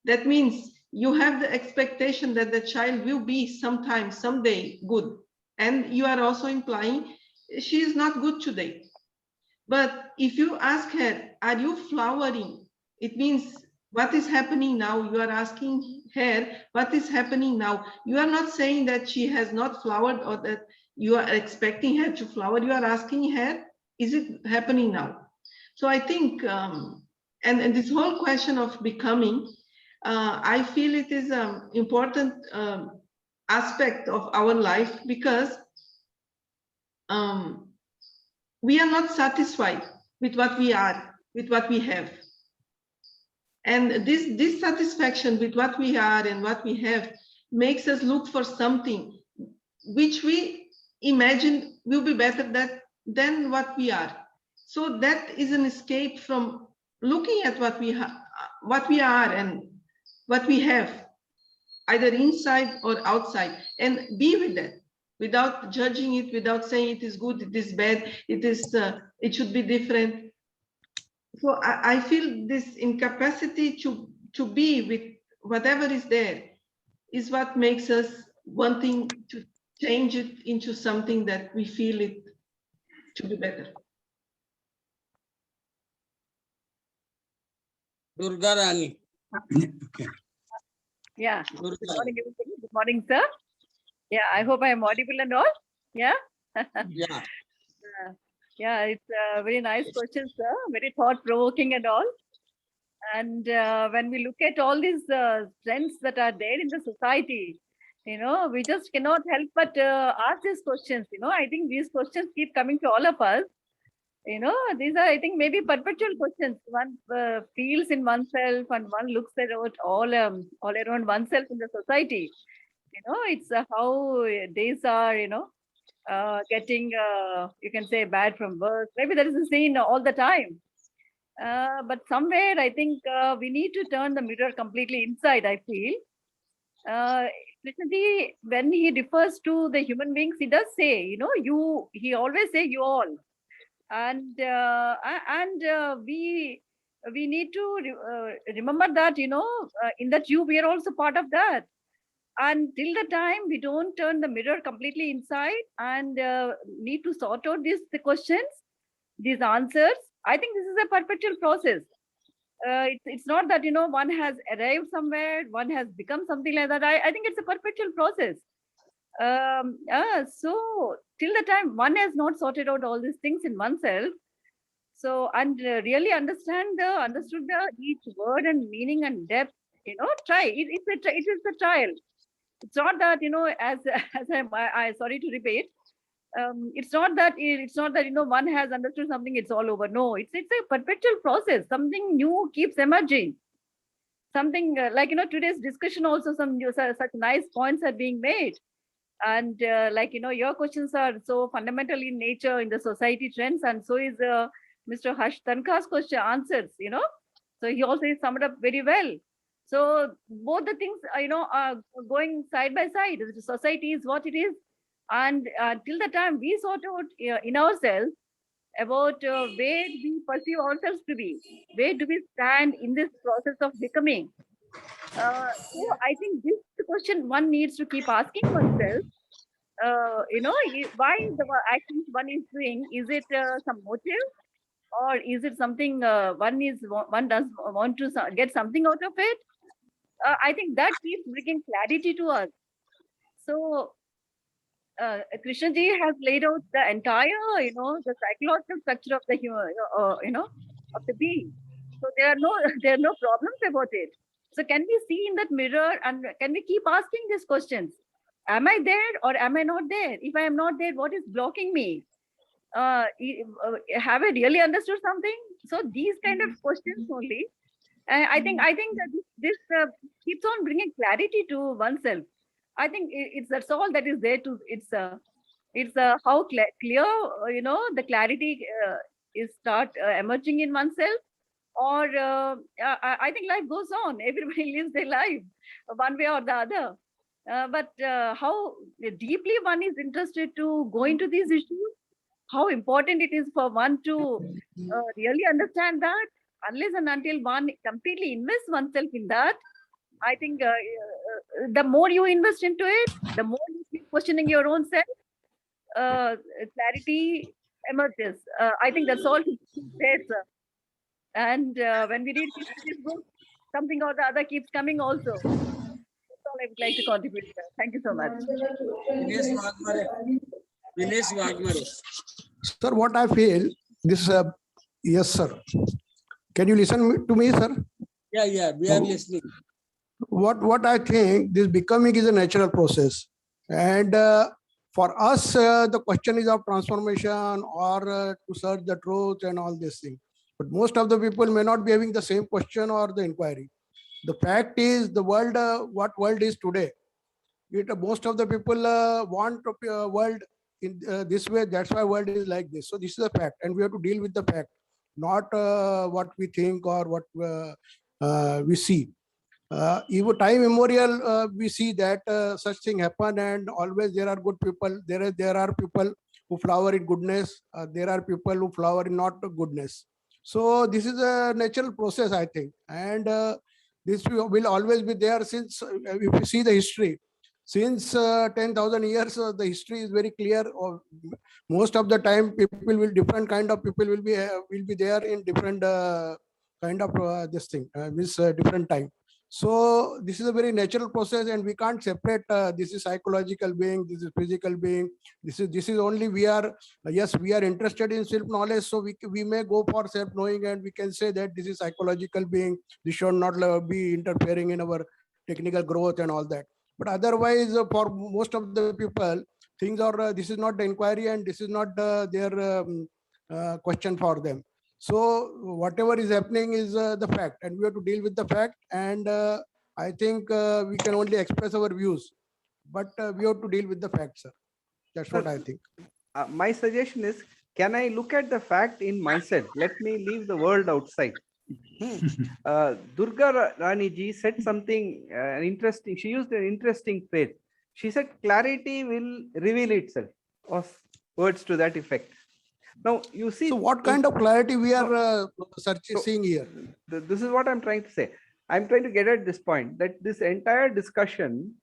That means you have the expectation that the child will be sometime, someday good. And you are also implying she is not good today. But if you ask her, are you flowering? It means what is happening now? You are asking her, what is happening now? You are not saying that she has not flowered or that you are expecting her to flower. You are asking her, is it happening now? So I think, and this whole question of becoming, I feel it is an important aspect of our life, because we are not satisfied with what we are, with what we have. And this dissatisfaction with what we are and what we have makes us look for something which we imagine will be better than what we are. So that is an escape from looking at what we are and what we have, either inside or outside, and be with that without judging it, without saying it is good, it is bad, it should be different. So I feel this incapacity to be with whatever is there is what makes us wanting to change it into something that we feel it to be better. Durga Rani. Okay. Yeah. Durga. Good morning, everybody. Good morning, sir. Yeah, I hope I am audible and all. Yeah. Yeah. Yeah, it's a very nice question, sir. Very thought-provoking and all. And when we look at all these trends that are there in the society, we just cannot help but ask these questions. I think these questions keep coming to all of us. These are, I think, maybe perpetual questions. One feels in oneself, and one looks at all around oneself in the society. It's how days are, getting, you can say, bad from work. Maybe there is a scene all the time. But somewhere, I think we need to turn the mirror completely inside, I feel. Krishnaji, when he refers to the human beings, he does say, he always say you all. And we need to remember that, in that you, we are also part of that. And till the time we don't turn the mirror completely inside and need to sort out the questions, these answers, I think this is a perpetual process. It's not that, one has arrived somewhere, one has become something like that. I think it's a perpetual process. So till the time one has not sorted out all these things in oneself, so, and really understood each word and meaning and depth, try. It is a trial. It's not that, as I sorry to repeat, it's not that one has understood something, it's all over. No, it's a perpetual process. Something new keeps emerging. Something like, today's discussion also, such nice points are being made. And like, your questions are so fundamental in nature, in the society trends, and so is Mr. Harsh Tanka's question answers, So he also summed up very well. So both the things, are going side by side. The society is what it is. And till the time we sort out in ourselves about where we perceive ourselves to be, where do we stand in this process of becoming? So I think this question one needs to keep asking oneself. Why the actions one is doing? Is it some motive, or is it something one does want to get something out of it? I think that keeps bringing clarity to us. So Krishnaji has laid out the entire, the psychological structure of the human, of the being. So there are no there are no problems about it. So can we see in that mirror and can we keep asking these questions? Am I there or am I not there? If I am not there, what is blocking me? Have I really understood something? So these kind of questions only. I think that this keeps on bringing clarity to oneself. I think it's that's all that is there to it's how clear the clarity is start emerging in oneself, or I think life goes on. Everybody lives their life one way or the other. But how deeply one is interested to go into these issues, how important it is for one to really understand that, unless and until one completely invests oneself in that, I think the more you invest into it, the more you keep questioning your own self, clarity emerges. I think that's all there, sir. And when we read Krishna's book, something or the other keeps coming also. That's all I would like to contribute, sir. Thank you so much. Vinesh Wagmare. Vinesh Wagmare. Sir, what I feel, this, yes, sir. Can you listen to me, sir? Yeah, we are listening. What I think, this becoming is a natural process. And for us, the question is of transformation or to search the truth and all these things. But most of the people may not be having the same question or the inquiry. The fact is the world, what world is today. Most of the people want a world in this way. That's why world is like this. So this is a fact, and we have to deal with the fact, not what we think or what we see. Even time immemorial, we see that such thing happen, and always there are good people. There are people who flower in goodness. There are people who flower in not goodness. So this is a natural process, I think, and this will always be there. Since if you see the history, since 10,000 years, the history is very clear. Most of the time, different kind of people will be there in different kind of this thing, different time. So this is a very natural process, and we can't separate. This is psychological being, this is physical being. This is only we are. Yes, we are interested in self knowledge, so we may go for self knowing, and we can say that this is psychological being. This should not be interfering in our technical growth and all that. But otherwise, for most of the people, things are. This is not the inquiry, and this is not their question for them. So whatever is happening is the fact, and we have to deal with the fact. And I think we can only express our views, but we have to deal with the facts, sir. That's what I think. My suggestion is, can I look at the fact in myself? Let me leave the world outside. Durga Rani ji said something interesting. She used an interesting phrase. She said, clarity will reveal itself, or words to that effect. Now, you see. So what kind of clarity we are seeing here? This is what I'm trying to say. I'm trying to get at this point, that this entire discussion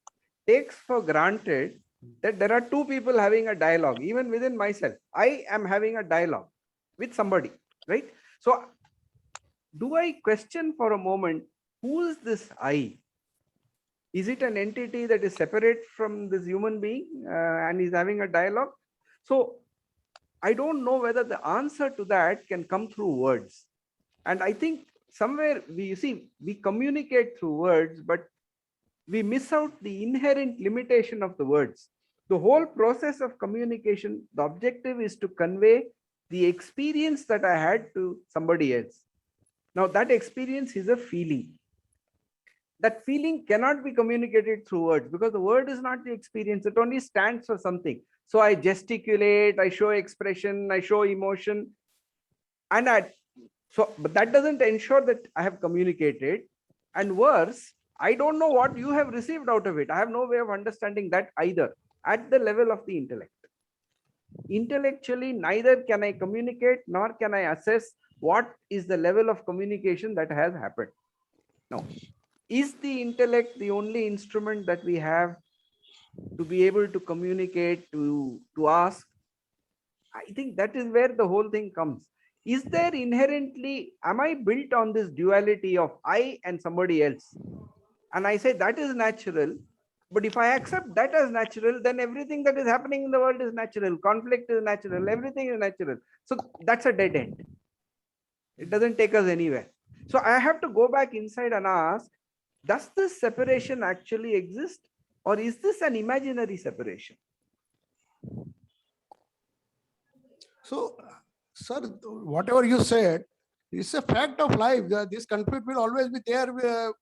takes for granted that there are two people having a dialogue. Even within myself, I am having a dialogue with somebody, right? So do I question for a moment, who is this I? Is it an entity that is separate from this human being and is having a dialogue? So I don't know whether the answer to that can come through words. And I think somewhere we communicate through words, but we miss out the inherent limitation of the words. The whole process of communication, the objective is to convey the experience that I had to somebody else. Now that experience is a feeling. That feeling cannot be communicated through words, because the word is not the experience. It only stands for something. So I gesticulate, I show expression, I show emotion, but that doesn't ensure that I have communicated. And worse, I don't know what you have received out of it. I have no way of understanding that either at the level of the intellect. Intellectually, neither can I communicate nor can I assess what is the level of communication that has happened. Now, is the intellect the only instrument that we have to be able to communicate, to ask? I think that is where the whole thing comes. Is there inherently, am I built on this duality of I and somebody else? And I say that is natural. But if I accept that as natural, then everything that is happening in the world is natural. Conflict is natural. Everything is natural. So that's a dead end. It doesn't take us anywhere. So I have to go back inside and ask, does this separation actually exist? Or is this an imaginary separation? So, sir, whatever you said, it's a fact of life. This conflict will always be there.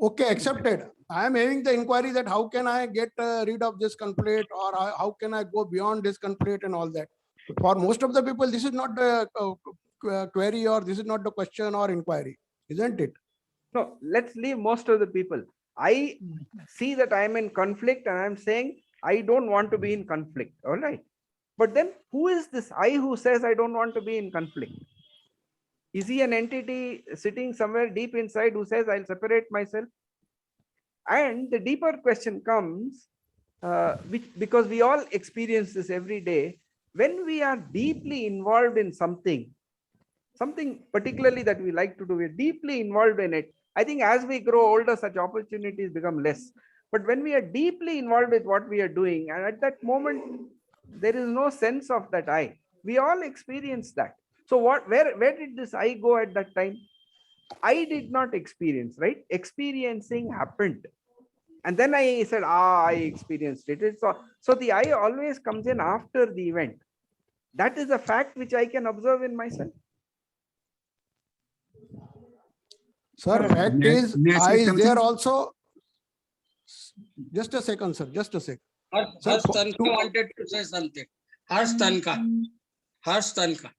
Okay, accepted. I am having the inquiry that how can I get rid of this conflict, or how can I go beyond this conflict and all that. But for most of the people, this is not the query, or this is not the question or inquiry, isn't it? No, let's leave most of the people. I see that I am in conflict and I'm saying I don't want to be in conflict. All right. But then who is this I who says I don't want to be in conflict? Is he an entity sitting somewhere deep inside who says I'll separate myself? And the deeper question comes, because we all experience this every day, when we are deeply involved in something particularly that we like to do, we're deeply involved in it. I think as we grow older, such opportunities become less. But when we are deeply involved with what we are doing, and at that moment, there is no sense of that I. We all experience that. So where did this I go at that time? I did not experience, right? Experiencing happened. And then I said, I experienced it. So the I always comes in after the event. That is a fact which I can observe in myself. Sir, fact is, I is there also. Just a second, sir. Just a second. Harsh Tanka wanted to say something. Harsh Tanka.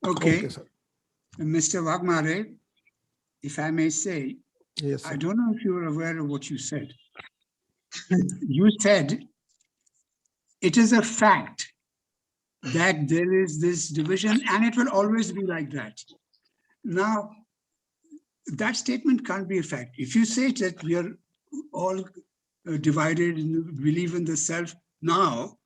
Okay, sir. Mr. Wagmare, if I may say, Yes, I sir. don't know if you're aware of what you said. You said it is a fact that there is this division and it will always be like that. Now, that statement can't be a fact. If you say that we are all divided and believe in the self now,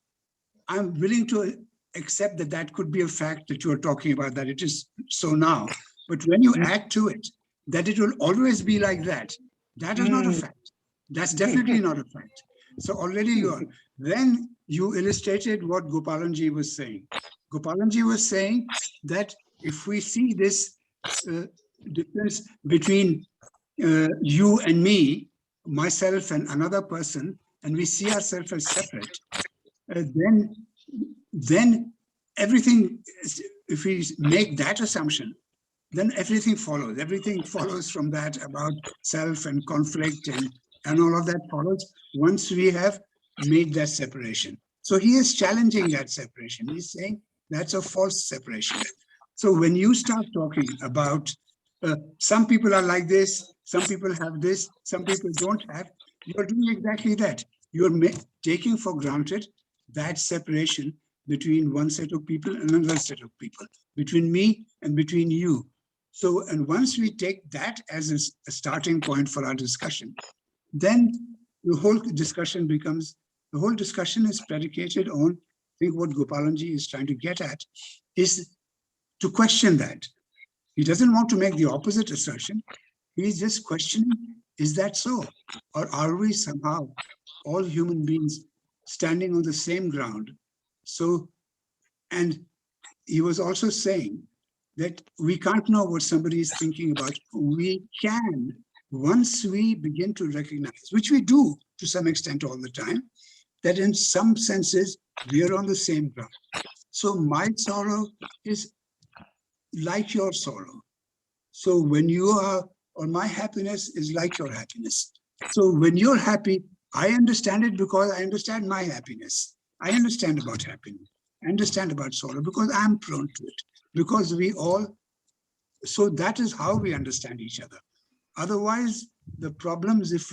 I'm willing to accept that that could be a fact that you are talking about, that it is so now. But when you add to it that it will always be like that, that is not a fact. That's definitely not a fact. So already you are. Then you illustrated what Gopalanji was saying. Gopalanji was saying that if we see this difference between you and me, myself and another person, and we see ourselves as separate, then everything, if we make that assumption, then everything follows. Everything follows from that about self and conflict and all of that follows once we have made that separation. So he is challenging that separation. He's saying that's a false separation. So when you start talking about some people are like this, some people have this, some people don't have, you're doing exactly that. You're taking for granted that separation between one set of people and another set of people, between me and between you. So, and once we take that as a starting point for our discussion, then the whole discussion is predicated on, I think what Gopalanji is trying to get at is to question that. He doesn't want to make the opposite assertion. He's just questioning, is that so? Or are we somehow, all human beings, standing on the same ground? So, and he was also saying that we can't know what somebody is thinking about. We can, once we begin to recognize, which we do to some extent all the time, that in some senses, we are on the same ground. So my sorrow is like your sorrow. So when you are, or my happiness is like your happiness. So when you're happy, I understand it because I understand my happiness. I understand about happiness. I understand about sorrow because I'm prone to it. Because we all, so that is how we understand each other. Otherwise, the problems if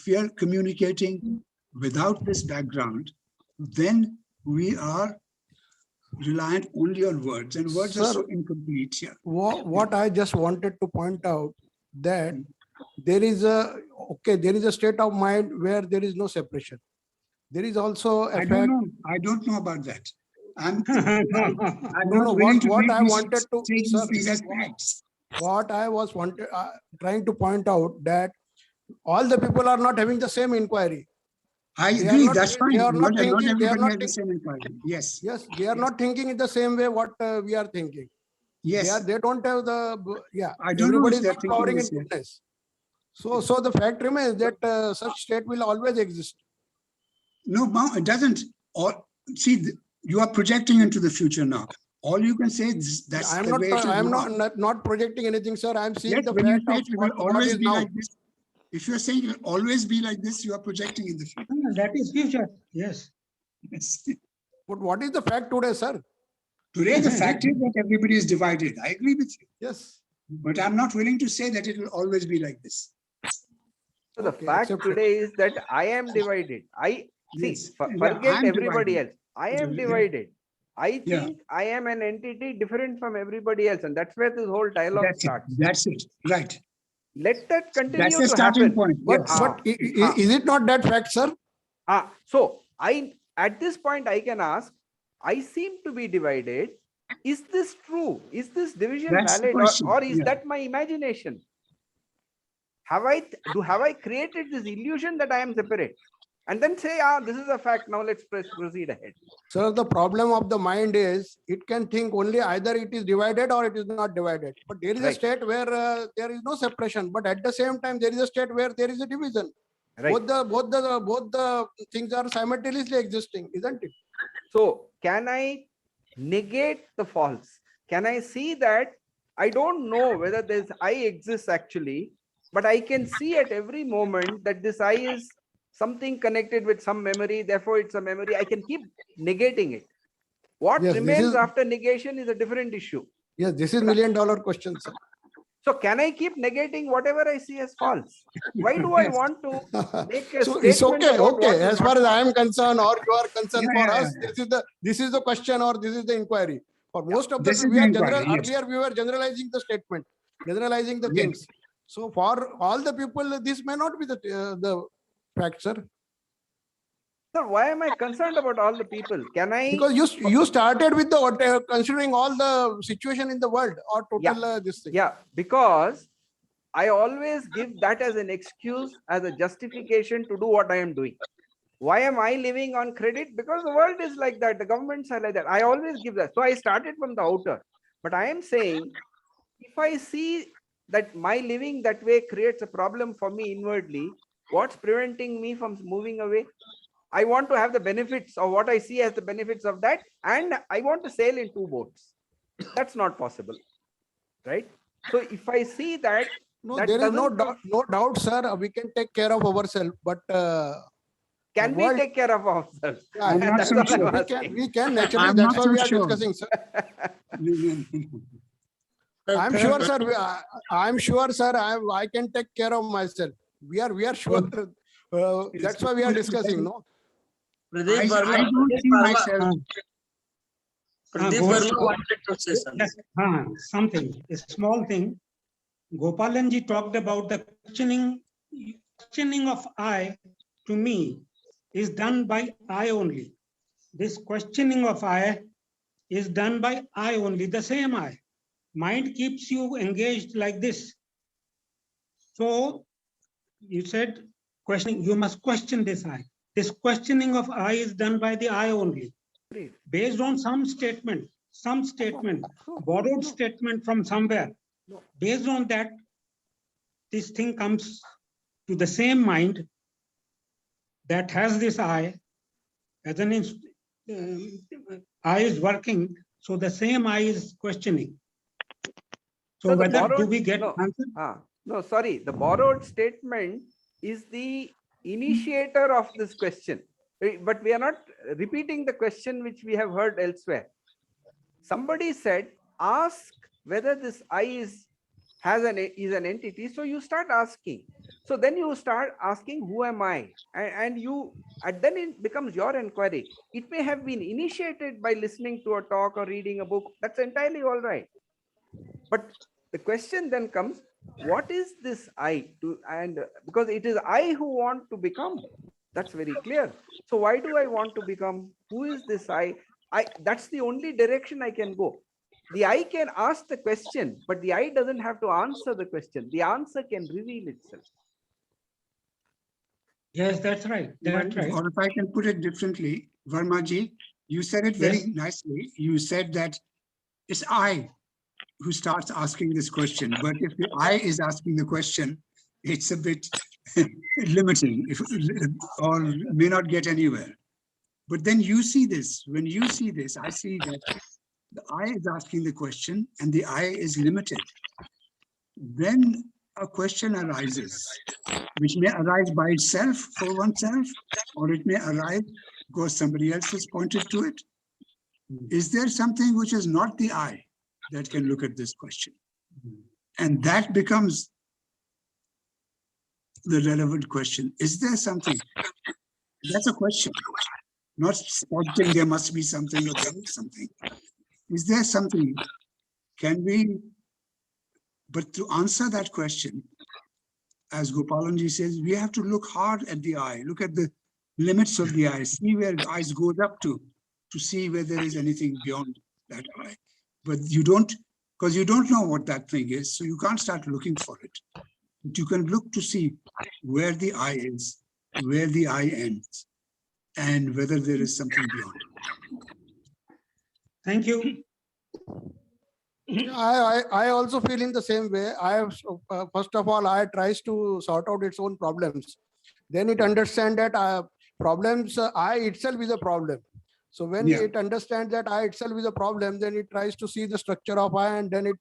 we are communicating without this background, then we are reliant only on words, and words are Sir, so incomplete. Yeah. What I just wanted to point out that there is a state of mind where there is no separation. There is also a I fact. don't know. I don't know about that. I'm No, not no, willing to what make I these- wanted to, take these sir, things as facts. what I was trying to point out that all the people are not having the same inquiry. I They are agree. not- That's fine. they are not Not thinking- they are everybody not has the think- same inquiry. Yes. Yes, they are not thinking in the same way what we are thinking. Yes. They don't have the, I don't know everybody if is they're not thinking powering in this way. goodness. So the fact remains that such state will always exist. No, it doesn't. Or see, you are projecting into the future now. All you can say is that's I am the not, way it is I am now. not projecting anything, sir. I am seeing Yes, the when you fact say of it will what always is be now. like this, if you're saying it will always be like this, you are projecting in the future. That is future, yes. Yes. But what is the fact today, sir? Today, the fact is that everybody is divided. I agree with you. Yes. But I'm not willing to say that it will always be like this. So the Okay, fact accepted. today is that I am divided. I see, Yes. forget I'm everybody divided. else. I am Yeah. divided. I Yeah. think I am an entity different from everybody else. And that's where this whole dialogue That's it. starts. That's it. Right. Let that continue That's the to starting happen. point. But, Yes. is it not that fact, sir? So at this point, I can ask, I seem to be divided. Is this true? Is this division That's the valid, question. or is Yeah. that my imagination? Have I created this illusion that I am separate? And then say, this is a fact. Now let's proceed ahead. Sir, the problem of the mind is it can think only either it is divided or it is not divided. But there is a Right. state where there is no separation. But at the same time, there is a state where there is a division. Right. Both the things are simultaneously existing, isn't it? So can I negate the false? Can I see that I don't know whether this I exists actually, but I can see at every moment that this I is something connected with some memory, therefore it's a memory. I can keep negating it. What Yes, this remains is- after negation is a different issue. Yes, this is $1 million question, sir. So can I keep negating whatever I see as false? Why do I want to make a So it's statement okay, about what okay. is As not far as I false? am concerned, or you are concerned, Yeah, for yeah, us, this is the question, or this is the inquiry. For most of This the is we the are inquiry, yes. earlier we were generalizing the statement, generalizing the Yes. things. So for all the people, this may not be the fact, sir. Sir, why am I concerned about all the people? Can I? Because you started with the considering all the situation in the world or total this thing. Yeah, because I always give that as an excuse, as a justification to do what I am doing. Why am I living on credit? Because the world is like that. The governments are like that. I always give that. So I started from the outer. But I am saying, if I see that my living that way creates a problem for me inwardly, what's preventing me from moving away? I want to have the benefits of what I see as the benefits of that. And I want to sail in 2 boats. That's not possible. Right? So if I see that, No, that there is no doesn't- no doubt, sir. We can take care of ourselves, but can we world- take care of ourselves? yeah, I'm not That's so what I'm sure. asking. we can naturally. I'm That's not why we so are sure. discussing, sir. I'm sure, sir. I'm sure, sir. I can take care of myself. We are sure. That's why we are discussing. No. Pradeep I Verma, don't see myself. Pradeep Ghosh- Verma wanted to say something. Yes, something, a small thing. Gopalanji talked about the questioning of I to me is done by I only. This questioning of I is done by I only, the same I. Mind keeps you engaged like this. So you said questioning, you must question this I. This questioning of I is done by the I only. Based on some statement, borrowed statement from somewhere. Based on that, this thing comes to the same mind that has this I, as an I is working, so the same I is questioning. So So the whether do borrowed- we get no. answer? No, sorry. The borrowed statement is the initiator of this question. But we are not repeating the question which we have heard elsewhere. Somebody said, ask whether this I is an entity. So you start asking. So then you start asking, who am I? And then it becomes your inquiry. It may have been initiated by listening to a talk or reading a book. That's entirely all right. But the question then comes, what is this I? And because it is I who want to become. That's very clear. So why do I want to become? Who is this I? That's the only direction I can go. The I can ask the question, but the I doesn't have to answer the question. The answer can reveal itself. Yes, that's right. That's right. Or if I can put it differently, Vermaji, you said it very Yes. nicely. You said that it's I who starts asking this question. But if the I is asking the question, it's a bit limiting or may not get anywhere. But then you see this. When you see this, I see that the I is asking the question and the I is limited. Then a question arises, which may arise by itself for oneself, or it may arise because somebody else has pointed to it. Is there something which is not the I that can look at this question? And that becomes the relevant question. Is there something? That's a question, not spotting there must be something or there is something. Is there something? Can we? But to answer that question, as Gopalanji says, we have to look hard at the eye, look at the limits of the eye, see where the eyes goes up to see where there is anything beyond that eye. But you don't, because you don't know what that thing is, so you can't start looking for it. But you can look to see where the eye is, where the eye ends, and whether there is something beyond. Thank you. I also feel in the same way. I have, first of all, I tries to sort out its own problems. Then it understands that problems, I itself is a problem. So when Yeah. it understands that I itself is a problem, then it tries to see the structure of I, and then it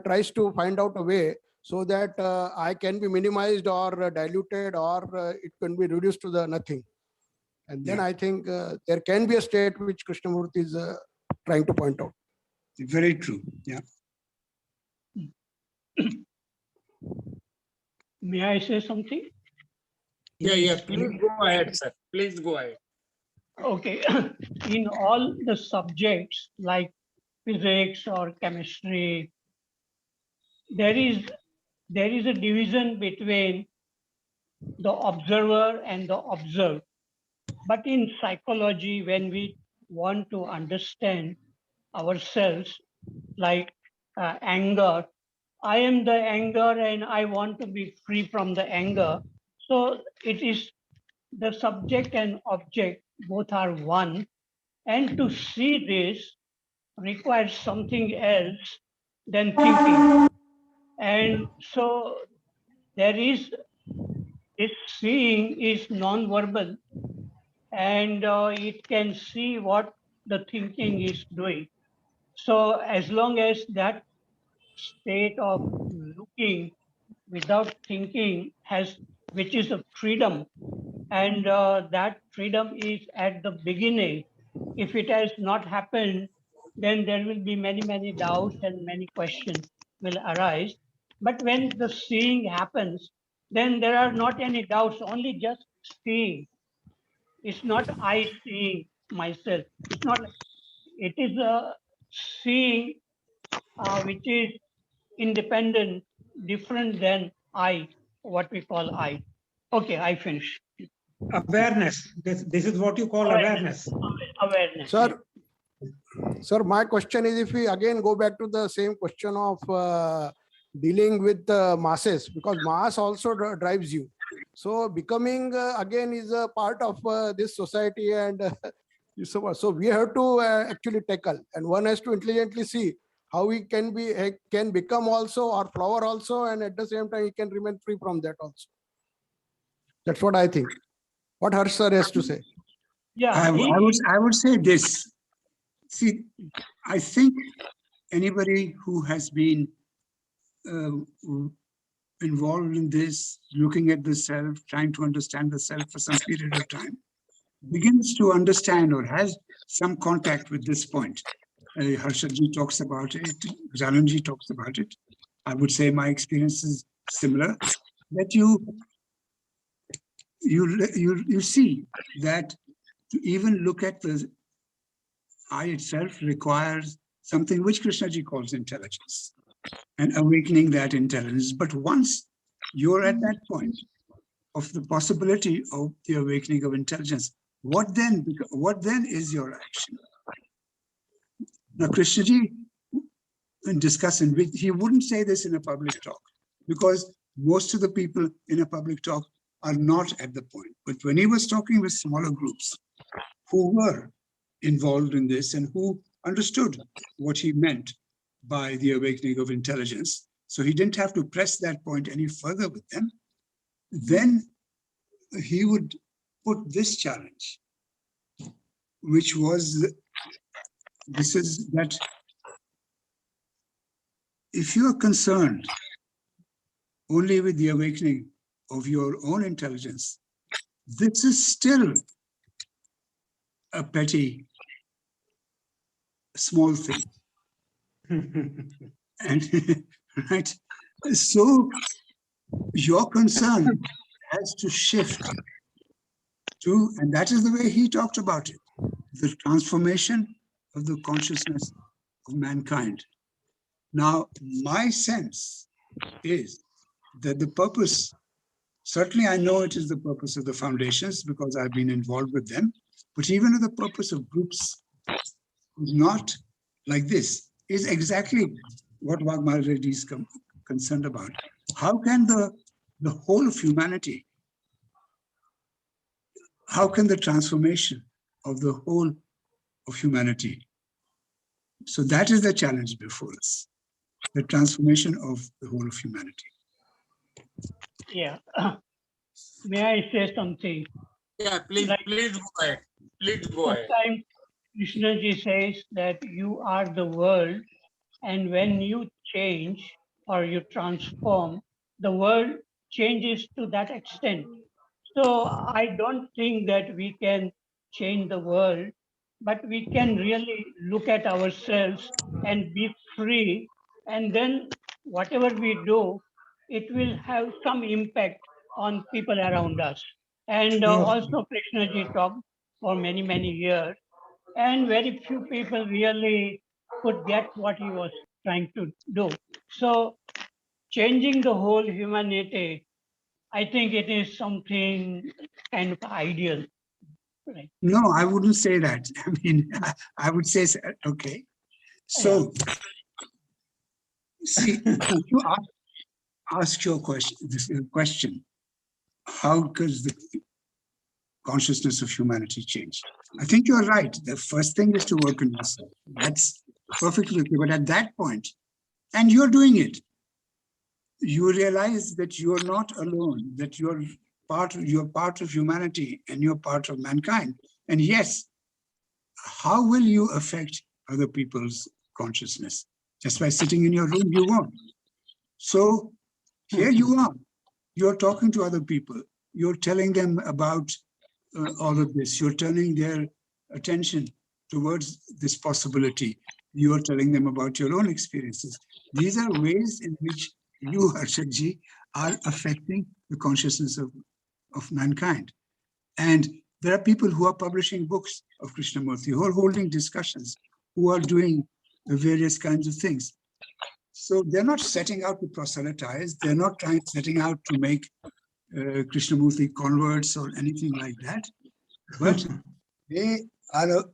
tries to find out a way so that I can be minimized or diluted, or it can be reduced to the nothing. And then Yeah. I think there can be a state which Krishnamurti is trying to point out. Very true. Yeah. May I say something? Yeah, please go ahead, sir. Please go ahead. Okay. In all the subjects like physics or chemistry, there is a division between the observer and the observed. But in psychology, when we want to understand ourselves, like anger, I am the anger and I want to be free from the anger. So it is the subject and object, both are one. And to see this requires something else than thinking. And so there is, this seeing is non-verbal, and it can see what the thinking is doing. So as long as that state of looking without thinking which is a freedom, and that freedom is at the beginning. If it has not happened, then there will be many doubts and many questions will arise. But when the seeing happens, then there are not any doubts, only just seeing. It's not I seeing myself. It's not. It is a seeing which is independent, different than I, what we call I. Okay, I finish. Awareness. This is what you call awareness. Awareness. Sir, my question is, if we again go back to the same question of dealing with masses, because mass also drives you. So becoming again is a part of this society, and so we have to actually tackle, and one has to intelligently see how he can become also, or flower also, and at the same time he can remain free from that also. That's what I think. What Harsh sir has to say. Yeah, I would say this. See, I think anybody who has been involved in this, looking at the self, trying to understand the self for some period of time, begins to understand or has some contact with this point. Harshadji talks about it, Jalanji talks about it. I would say my experience is similar, that you see that to even look at the I itself requires something which Krishnaji calls intelligence and awakening that intelligence. But once you're at that point of the possibility of the awakening of intelligence, what then is your action? Now, Krishnaji, in discussing, he wouldn't say this in a public talk because most of the people in a public talk are not at the point. But when he was talking with smaller groups who were involved in this and who understood what he meant by the awakening of intelligence, so he didn't have to press that point any further with them, then he would put this challenge, which was, this is that if you are concerned only with the awakening of your own intelligence, this is still a petty, small thing. And right, so your concern has to shift to, and that is the way he talked about it, the transformation of the consciousness of mankind. Now, my sense is that the purpose, certainly I know it is the purpose of the foundations because I've been involved with them, but even the purpose of groups not like this is exactly what Vaghmara Reddy is concerned about. How can the whole of humanity, how can the transformation of the whole of humanity? So that is the challenge before us, the transformation of the whole of humanity. Yeah. May I say something? Yeah, please, Like, please go ahead. Please go ahead. sometimes Krishnaji says that you are the world, and when you change or you transform, the world changes to that extent. So I don't think that we can change the world, but we can really look at ourselves and be free. And then whatever we do, it will have some impact on people around us. And also Krishnaji talked for many, many years, and very few people really could get what he was trying to do. So changing the whole humanity, I think it is something kind of ideal. Right? No, I wouldn't say that. I mean, I would say, okay. So, see, you ask your question, this question, how does the consciousness of humanity change? I think you're right. The first thing is to work on yourself. That's perfectly okay. But at that point, and you're doing it, you realize that you're not alone, that you're part of humanity and you're part of mankind. And yes, how will you affect other people's consciousness? Just by sitting in your room, you won't. So here you are, you're talking to other people, you're telling them about all of this, you're turning their attention towards this possibility, you're telling them about your own experiences. These are ways in which you, Harshadji, are affecting the consciousness of mankind. And there are people who are publishing books of Krishnamurti, who are holding discussions, who are doing various kinds of things. So they're not setting out to proselytize, they're not setting out to make Krishnamurti converts or anything like that, but they are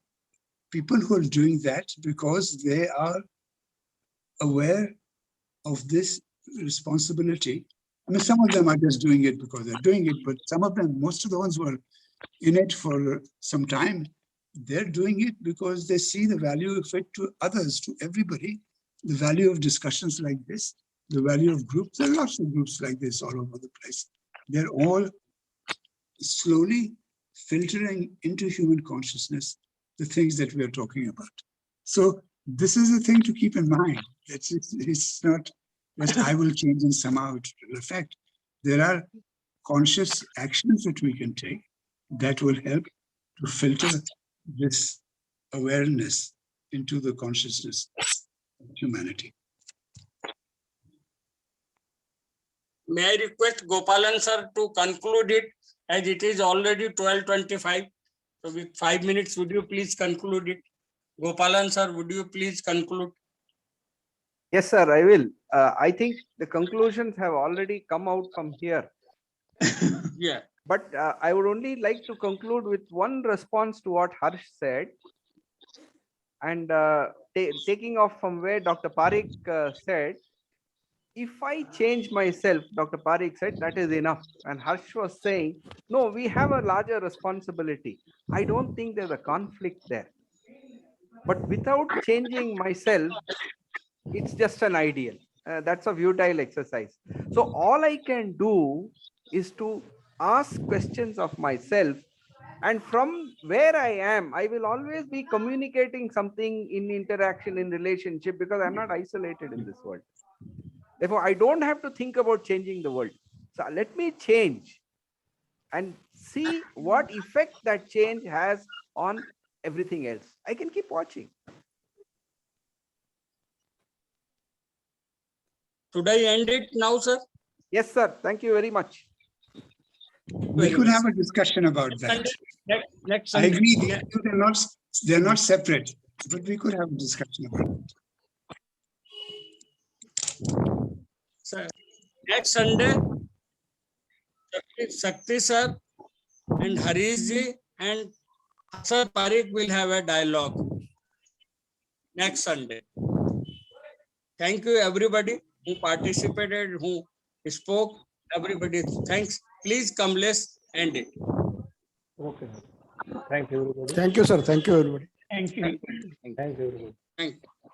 people who are doing that because they are aware of this responsibility. I mean, some of them are just doing it because they're doing it, but some of them, most of the ones who are in it for some time, they're doing it because they see the value of it to others, to everybody, the value of discussions like this, the value of groups. There are lots of groups like this all over the place. They're all slowly filtering into human consciousness the things that we are talking about. So this is the thing to keep in mind. It's not that I will change and somehow it will affect. There are conscious actions that we can take that will help to filter this awareness into the consciousness of humanity. may I request Gopalan sir to conclude it, as it is already 12:25. So with 5 minutes, would you please conclude it? Gopalan sir, would you please conclude? Yes, sir, I will. I think the conclusions have already come out from here. Yeah. But I would only like to conclude with one response to what Harsh said. And taking off from where Dr. Parikh said, if I change myself, Dr. Parikh said, that is enough. And Harsh was saying, no, we have a larger responsibility. I don't think there's a conflict there. But without changing myself, it's just an ideal. That's a futile exercise. So all I can do is to ask questions of myself. And from where I am, I will always be communicating something in interaction, in relationship, because I'm not isolated in this world. Therefore, I don't have to think about changing the world. So let me change and see what effect that change has on everything else. I can keep watching. Should I end it now, sir? Yes, sir. Thank you very much. We could have a discussion about that. Next I Sunday. agree, they're not separate, but we could have a discussion about it. Sir, next Sunday, Shakti sir and Harish ji and Sir Parikh will have a dialogue next Sunday. Thank you, everybody who participated, who spoke. Everybody, thanks. Please come, let's end it. Okay. Thank you, everybody. Thank you, sir. Thank you, everybody. Thank you. Thank you, everybody. Thank you.